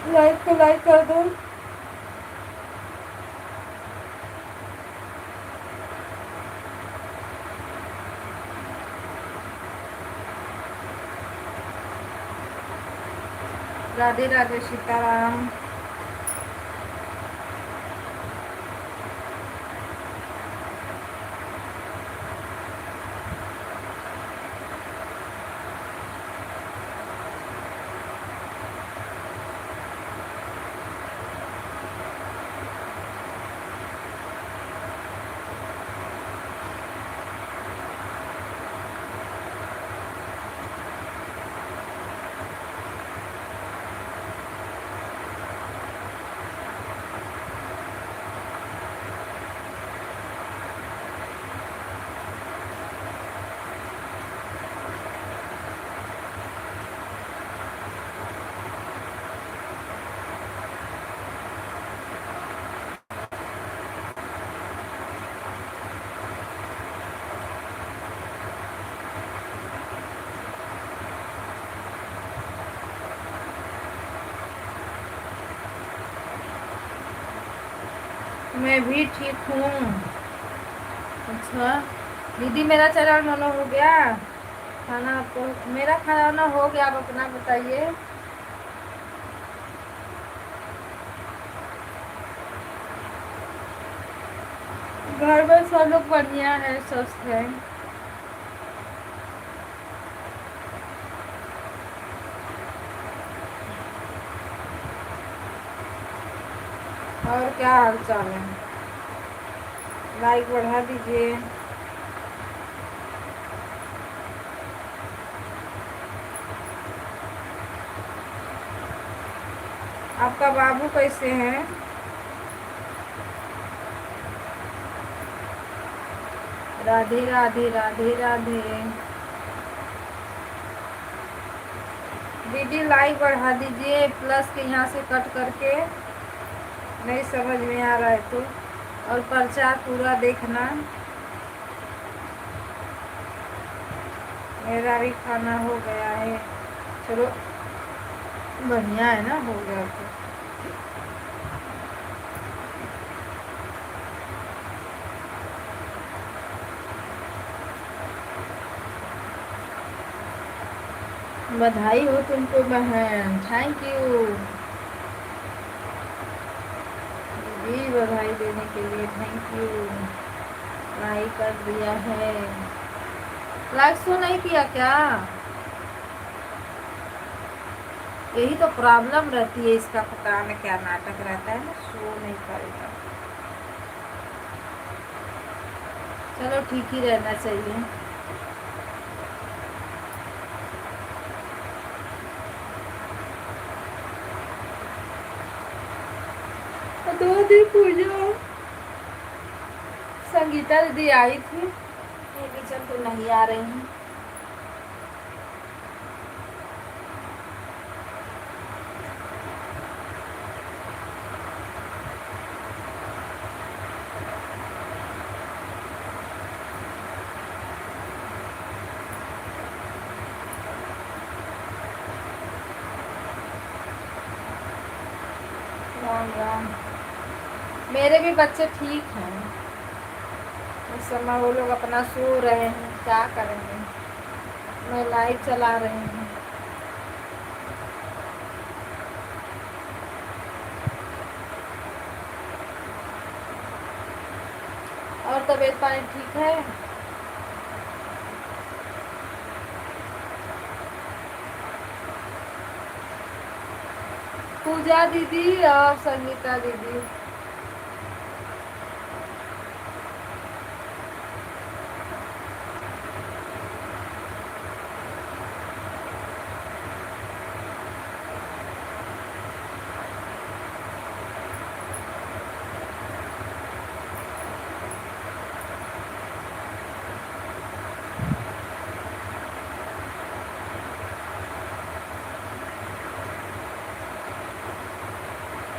लाइक को लाइक कर दो। राधे राधे, सीताराम। मैं भी ठीक हूँ। अच्छा दीदी, मेरा चैनल वाला हो गया खाना? आपको मेरा खाना वाना हो गया, आप अपना बताइए। घर में सब लोग बढ़िया है, स्वस्थ है। और क्या हाल चाल है? लाइक बढ़ा दीजिए। आपका बाबू कैसे हैं? राधे राधे राधे राधे। दीदी लाइक बढ़ा दीजिए प्लस के यहाँ से कट करके, नहीं समझ में आ रहा है तो, और प्रचार पूरा देखना। मेरा भी खाना हो गया है, चलो बढ़िया है ना, हो गया तो। बधाई हो तुमको बहन, थैंक यू जी, बधाई देने के लिए थैंक यू। लाइक कर दिया है, लाइक तो नहीं किया क्या? यही तो प्रॉब्लम रहती है इसका, पता नहीं क्या नाटक रहता है ना, शो नहीं करेगा। चलो ठीक ही रहना चाहिए। दो दिन पूजा संगीता दीदी आई थी, ये किचन तो नहीं आ रही हैं। राम राम। मेरे भी बच्चे ठीक हैं, इस समय वो लोग अपना सो रहे हैं, क्या करेंगे, मैं लाइट चला रही हूँ। और तबीयत पानी ठीक है? पूजा दीदी और संगीता दीदी।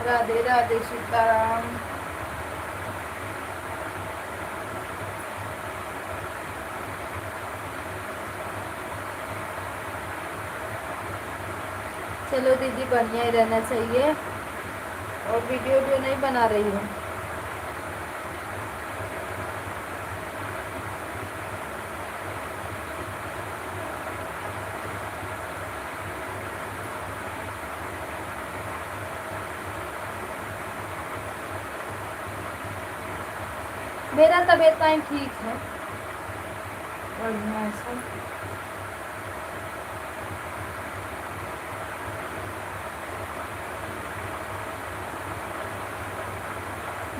राधे राधे सीताराम। चलो दीदी बढ़िया ही रहना चाहिए, और वीडियो नहीं बना रही हूँ। मेरा तबीयत टाइम ठीक है, बढ़िया है सब।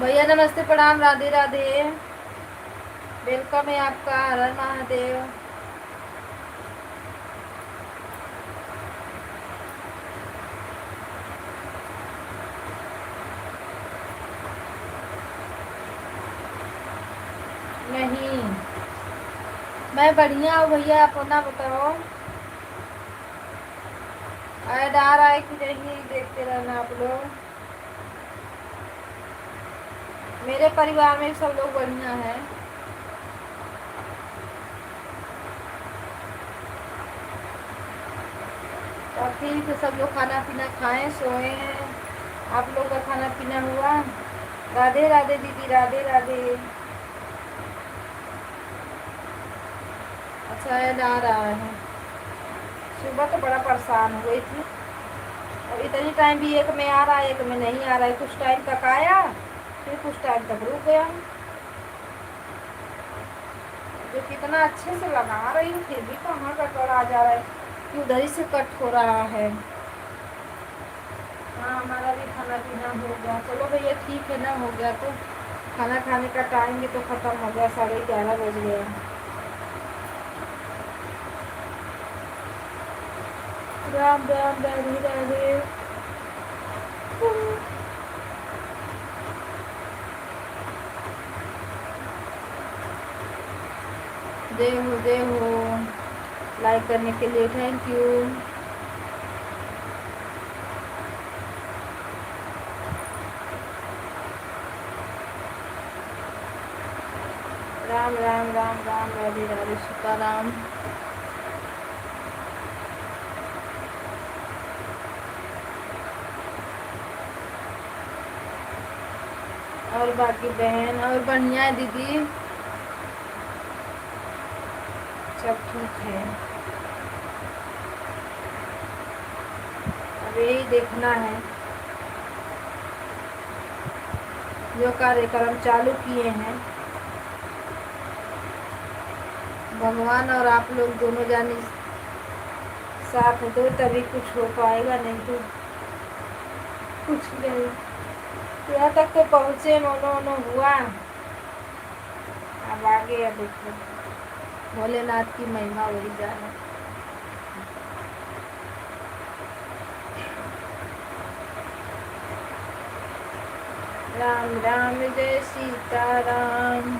भैया नमस्ते प्रणाम, राधे राधे, वेलकम है आपका, हर हर महादेव। नहीं, मैं बढ़िया हूँ भैया, अपना बताओ। ऐड आ रहा है कि नहीं, देखते रहना आप लोग। मेरे परिवार में सब लोग बढ़िया हैं। और ठीक है, सब लोग खाना पीना खाएं, सोए हैं। आप लोग का खाना पीना हुआ? राधे राधे दीदी, राधे राधे। अच्छा ऐड आ रहा है। सुबह तो बड़ा परेशान हो गई थी, और इतनी टाइम भी एक में आ रहा है, एक में नहीं आ रहा है। कुछ टाइम तक आया, फिर कुछ टाइम तक रुक गया। जो कितना अच्छे से लगा रही हूँ, फिर भी कहाँ का कट आ जा रहा है, कि उधर ही से कट हो रहा है। हाँ, हमारा भी खाना पीना हो गया। चलो भैया ठीक है ना, हो गया तो खाना खाने का टाइम भी तो ख़त्म हो गया, 11:30 बज गया। राम राम, राधे राधे। जय हो लाइक करने के लिए थैंक यू। राम राम राम राम राधे राधे सीताराम। और बाकी बहन और बढ़िया है दीदी, सब ठीक है। अब यही देखना है जो कार्यक्रम चालू किए हैं, भगवान और आप लोग दोनों जाने साथ दो तभी कुछ हो पाएगा, नहीं तो कुछ नहीं। यहाँ तक तो पहुँचे, मोनो हुआ, अब आगे अब देखो भोलेनाथ की महिमा वही जाने। राम राम जय सीताराम,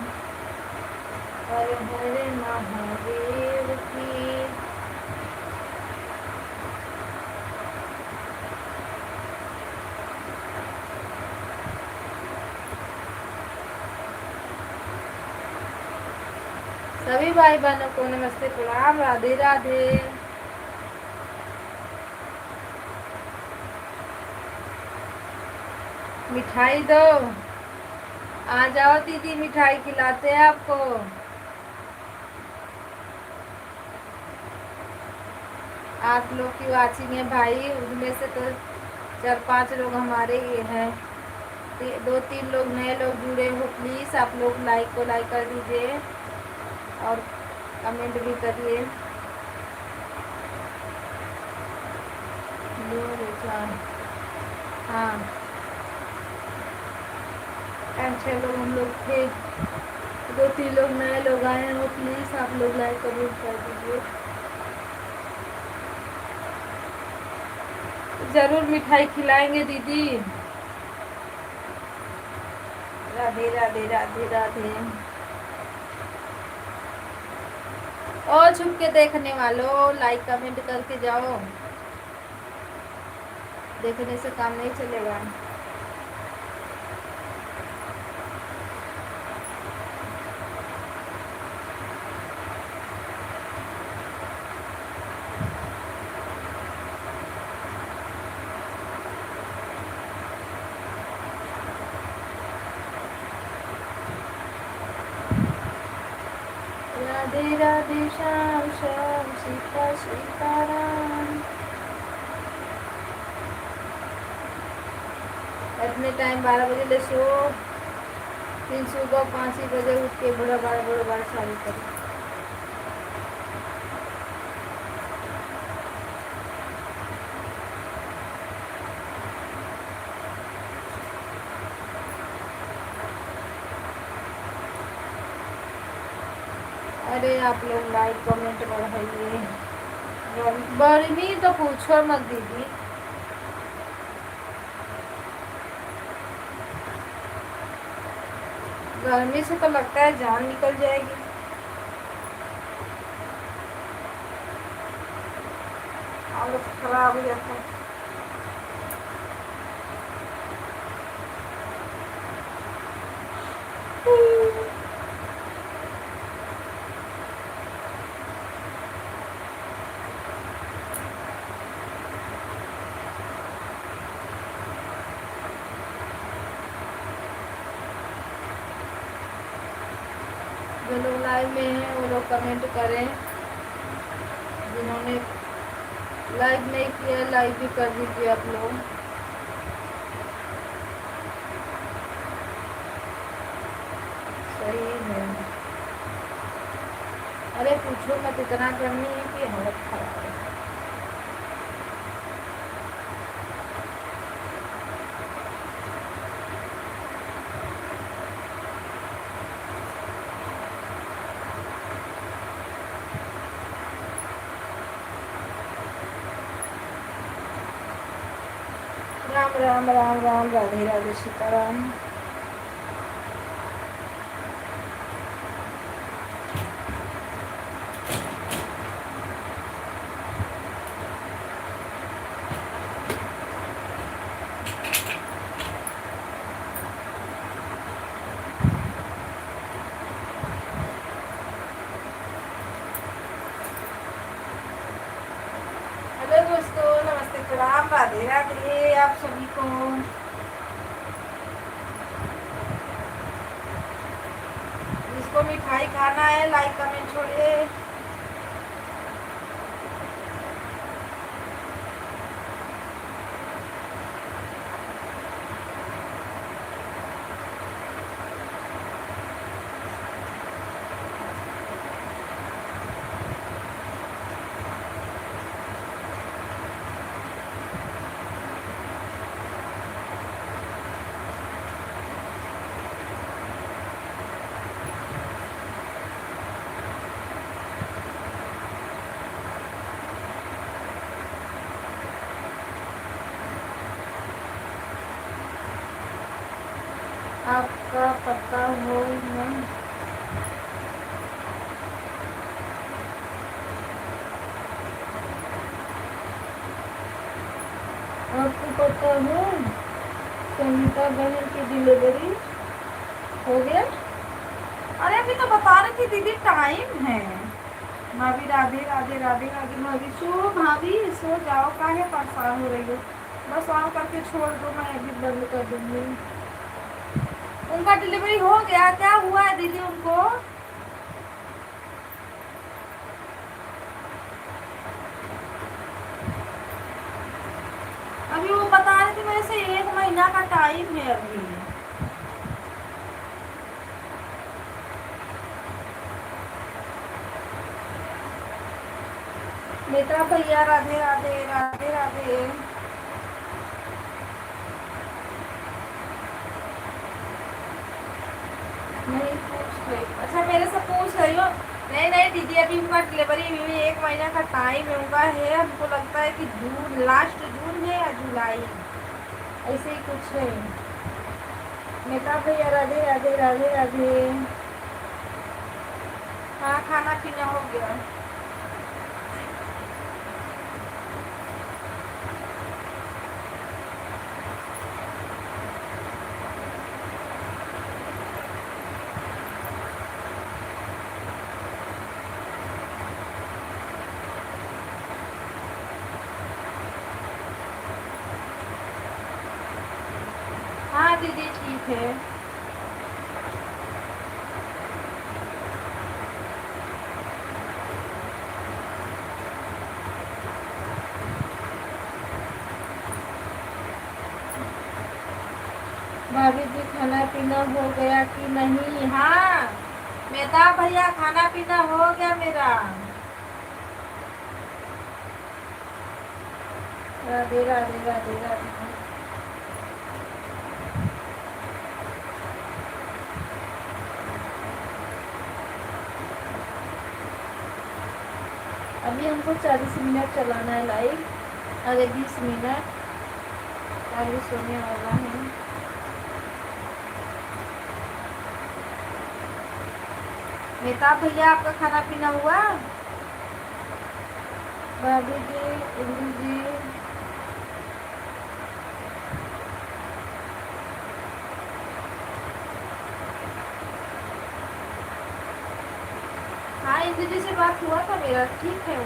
हर हर महादेव की। सभी भाई बहनों को नमस्ते प्रणाम राधे राधे। मिठाई दो, आ जाओ दीदी, मिठाई खिलाते हैं आपको। आप लोग की वाचिंग है भाई, उनमें से तो 4-5 लोग हमारे ये हैं, 2-3 लोग नए लोग जुड़े हो, प्लीज़ आप लोग लाइक कर दीजिए और कमेंट भी करिए। हाँ 5-6 लोग हम लोग थे, 2-3 लोग नए लोग आए हो, प्लीज़ आप लोग लाइक कमेंट कर दीजिए। जरूर मिठाई खिलाएंगे दीदी। राधे राधे राधे राधे। और छुप के देखने वालों लाइक कमेंट करके जाओ, देखने से काम नहीं चलेगा। राधे राधे श्याम श्याम सीता सीताराम। अपने टाइम 12 बजे ले सो, फिर सुबह 5 बजे उठ के बड़ा बार शादी करो। अरे आप लोग लाइक कमेंट बढ़ाइए। गर्मी तो पूछो मत दीदी, गर्मी से तो लगता है जान निकल जाएगी। हालत खराब हो जाता है। जो लोग लाइव में हैं वो लोग कमेंट करें, जिन्होंने लाइव नहीं किया लाइव भी कर दीजिए आप लोग। सही है, अरे पूछो मत, इतना गर्मी है कि हालत खराब है। राम राम राम राम, राधे राधे, सीताराम। हेलो दोस्तों, नमस्ते, प्रणाम, राधे राधे आप सभी को। जिसको मिठाई खाना है लाइक कमेंट छोड़िए। आपका पता हो ना? आपको पता हो संगीता बहन की डिलीवरी हो गया? अरे अभी तो बता रही थी दीदी, टाइम है। भाभी राधे राधे राधे राधे। भाभी सो जाओ, काहे परेशान हो रही हो? बस ऑन करके छोड़ दो, मैं अभी बंद कर दूंगी। उनका डिलीवरी हो गया? क्या हुआ है दीदी उनको? अभी वो बता रहे थे मेरे से 1 महीना का टाइम है अभी। बेटा भैया राधे राधे राधे राधे। नहीं पूछ रही, अच्छा मेरे से पूछ रही हो? नहीं नहीं दीदी, अभी उनका डिलीवरी हुई 1 महीना का टाइम है उनका है। हमको लगता है कि जून, लास्ट जून है या जुलाई, ऐसे ही कुछ है। मेहता भैया राधे राधे राधे राधे। हाँ खाना पीना हो गया। हाँ दीदी ठीक है। भाभी जी खाना पीना हो गया कि नहीं? हाँ मेहता भैया खाना पीना हो गया मेरा। राधे राधे राधे राधे। अभी हमको 40 मिनट चलाना है लाइव, अरे 20 मिनट आगे सोने वाला है। मेहता भैया आपका खाना पीना हुआ? भाभी जी, इंदू जी, हाँ इंदू जी से बात हुआ था मेरा, ठीक है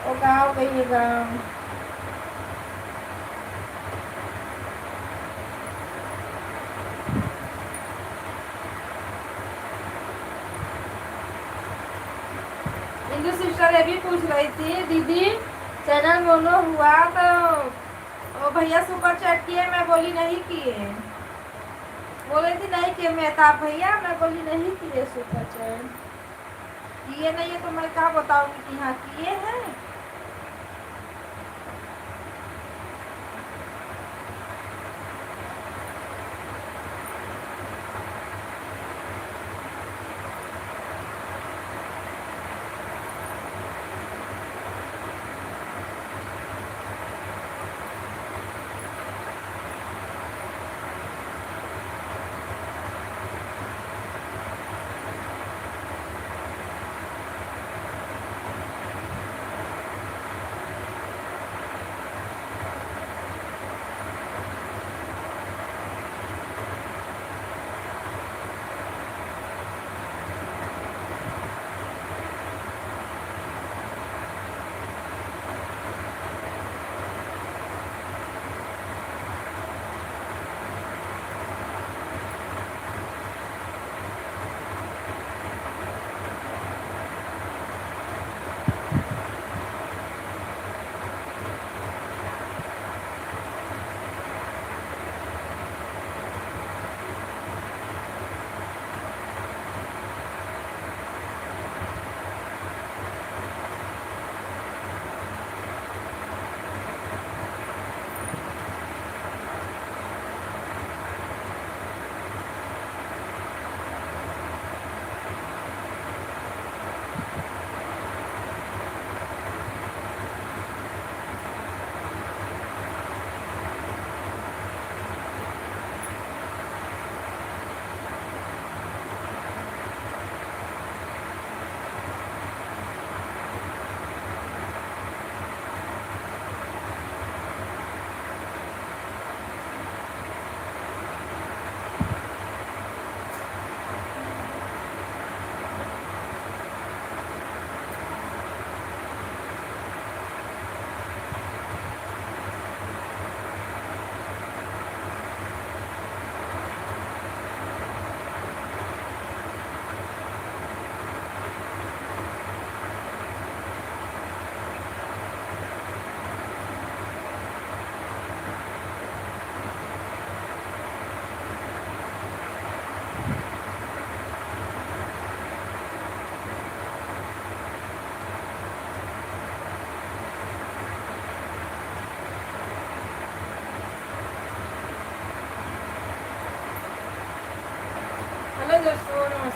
वो गाँव गई है, गाँव। इंदू सिस्टर ये भी पूछ रही थी दीदी चैनल मोनो हुआ तो वो भैया सुपर चैट किए? मैं बोली नहीं किए। बोले थी नहीं किए मेहता भैया, मैं बोली नहीं किए सुपर चैट। किए नहीं है तो मैं क्या बताऊंगी कि हाँ किए हैं।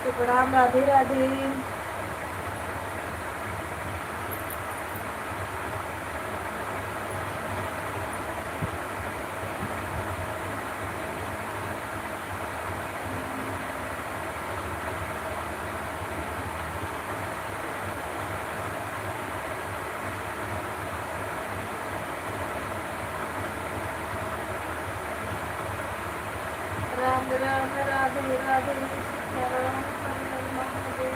तो प्रणाम, राधे राधे। राम राम राधे राधे सीताराम हर हर महादेव।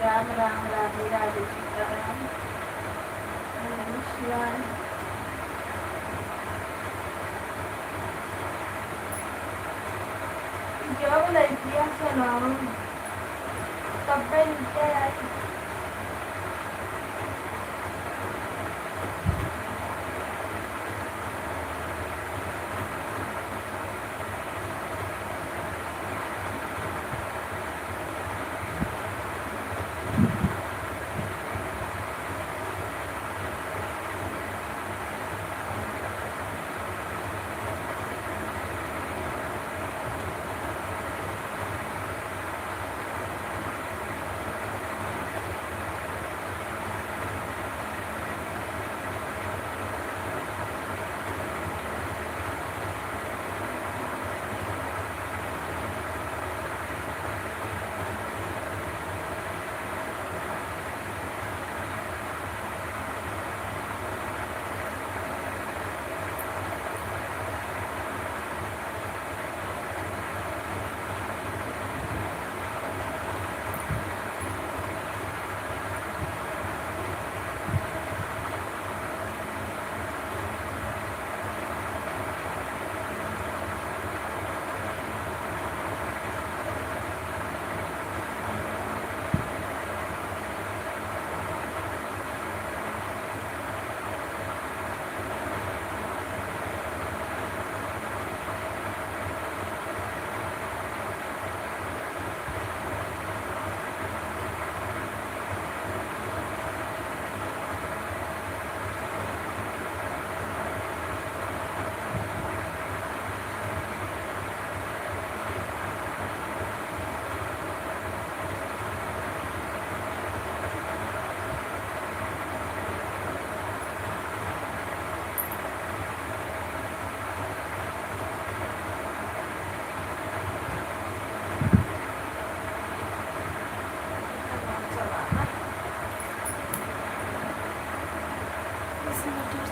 राम राम राधे राधे सीताराम हर हर शिवाय। जब लड़कियां सुनाओ तब मैं नीचे आई।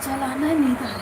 चलाना नहीं था।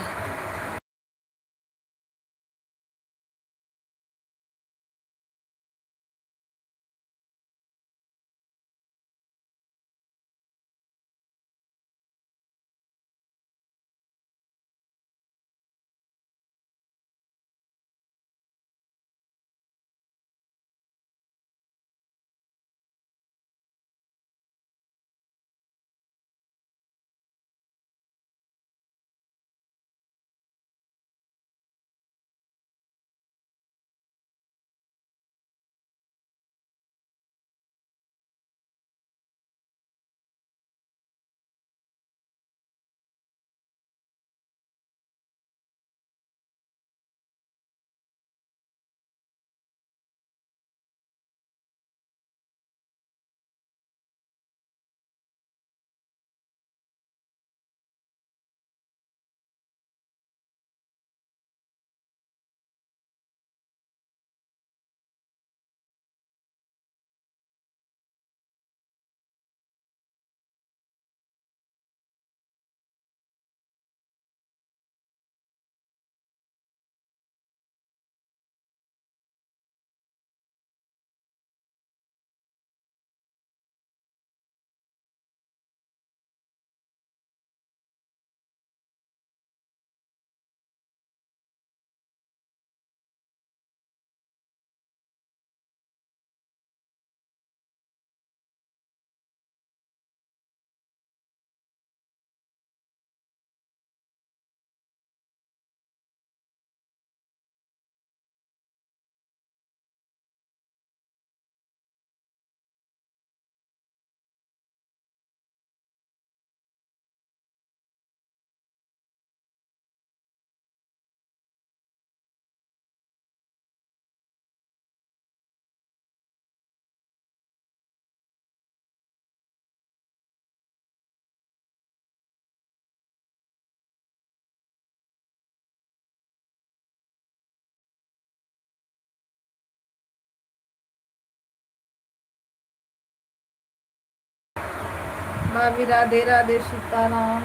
माँ भी राधे राधे सीताराम।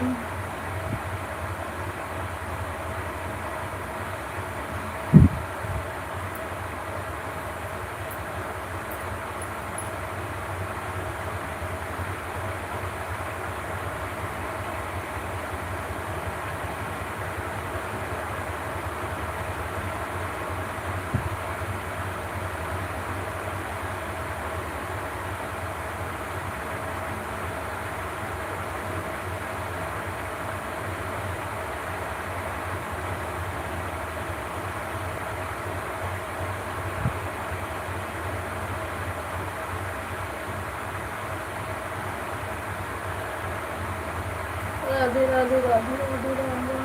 राधे राधे राधे राधे राधे।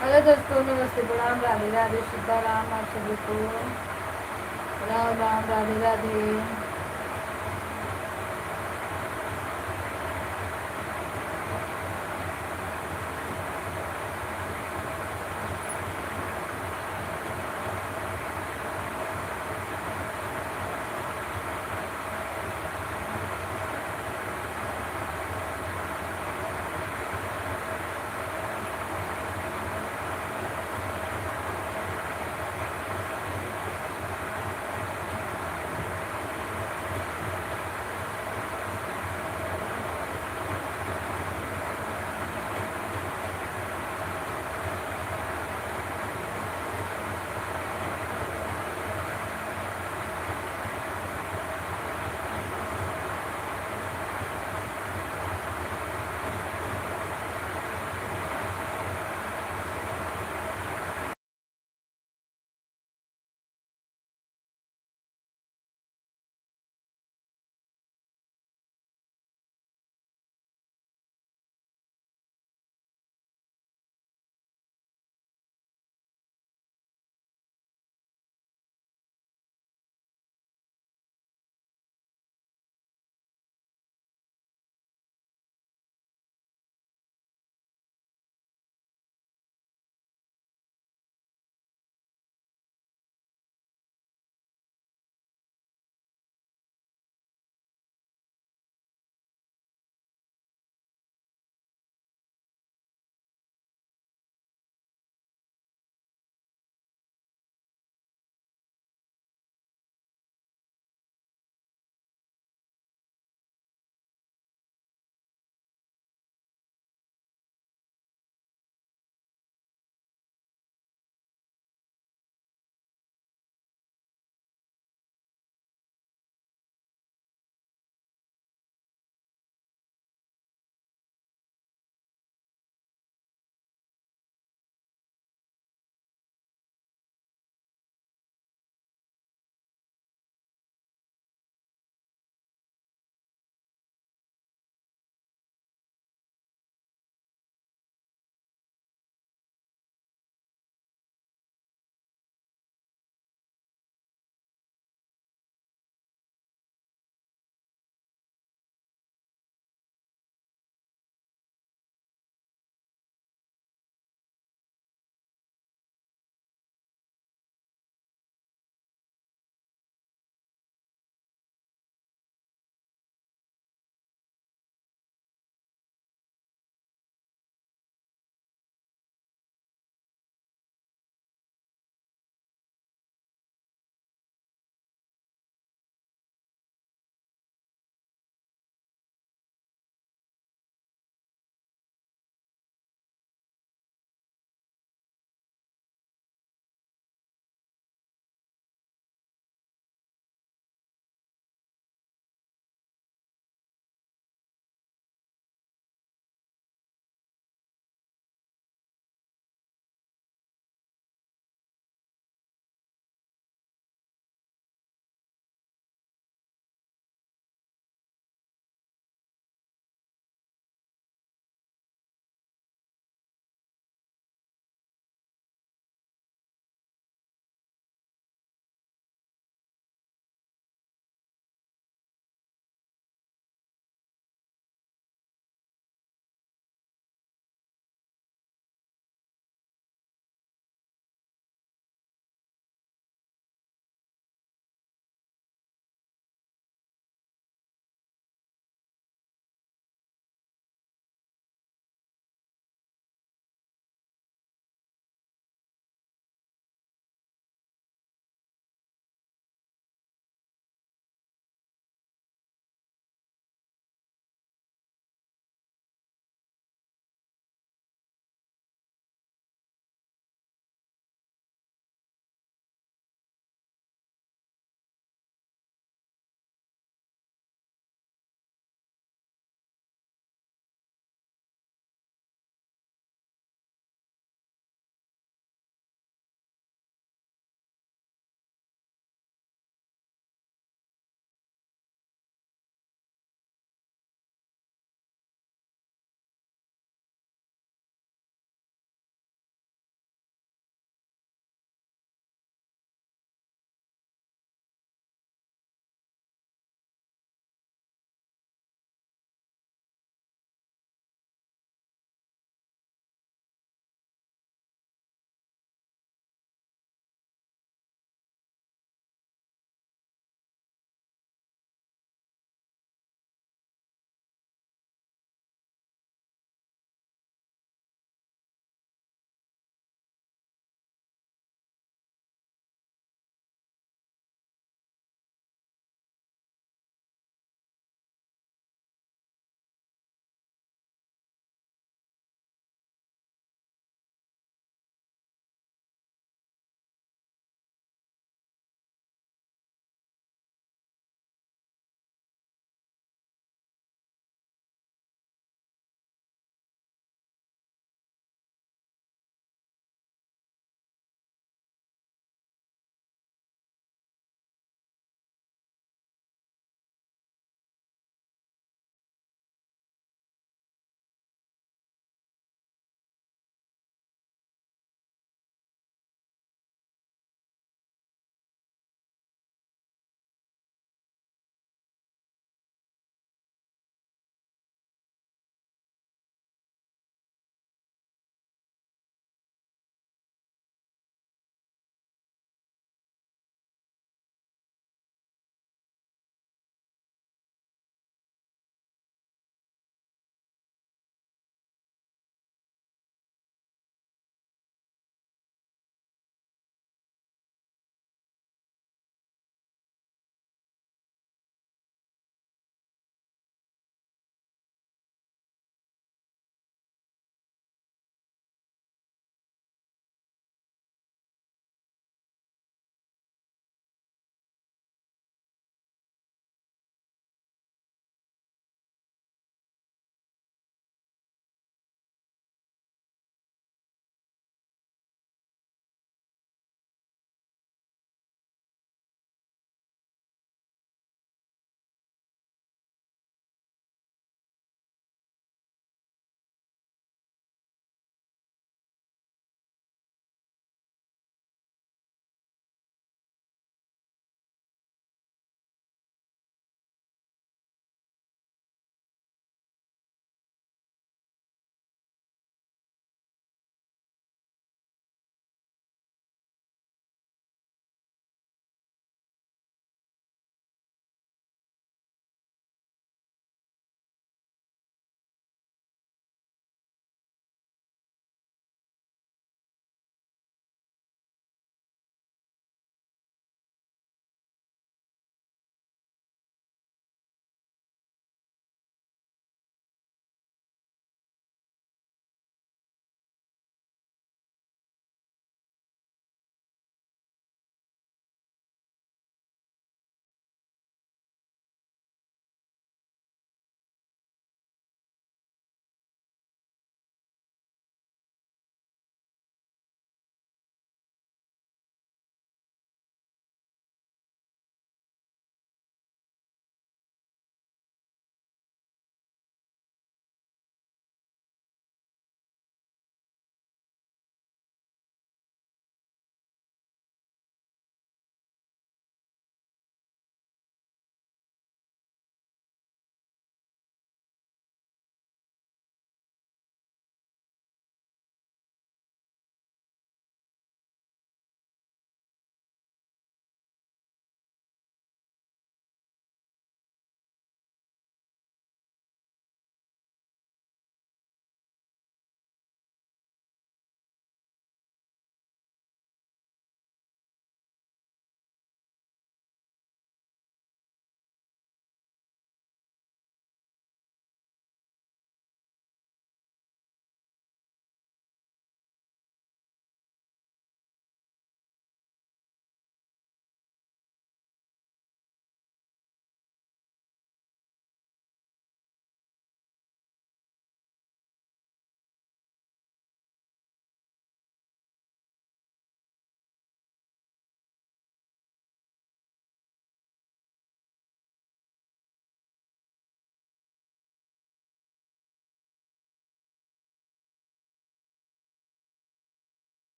हेलो दोस्तों, नमस्ते, प्रणाम, राधे राधे सीताराम आप सभी को। राम राम, राधे राधे।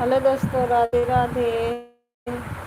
हेलो दोस्तों, राधे राधे।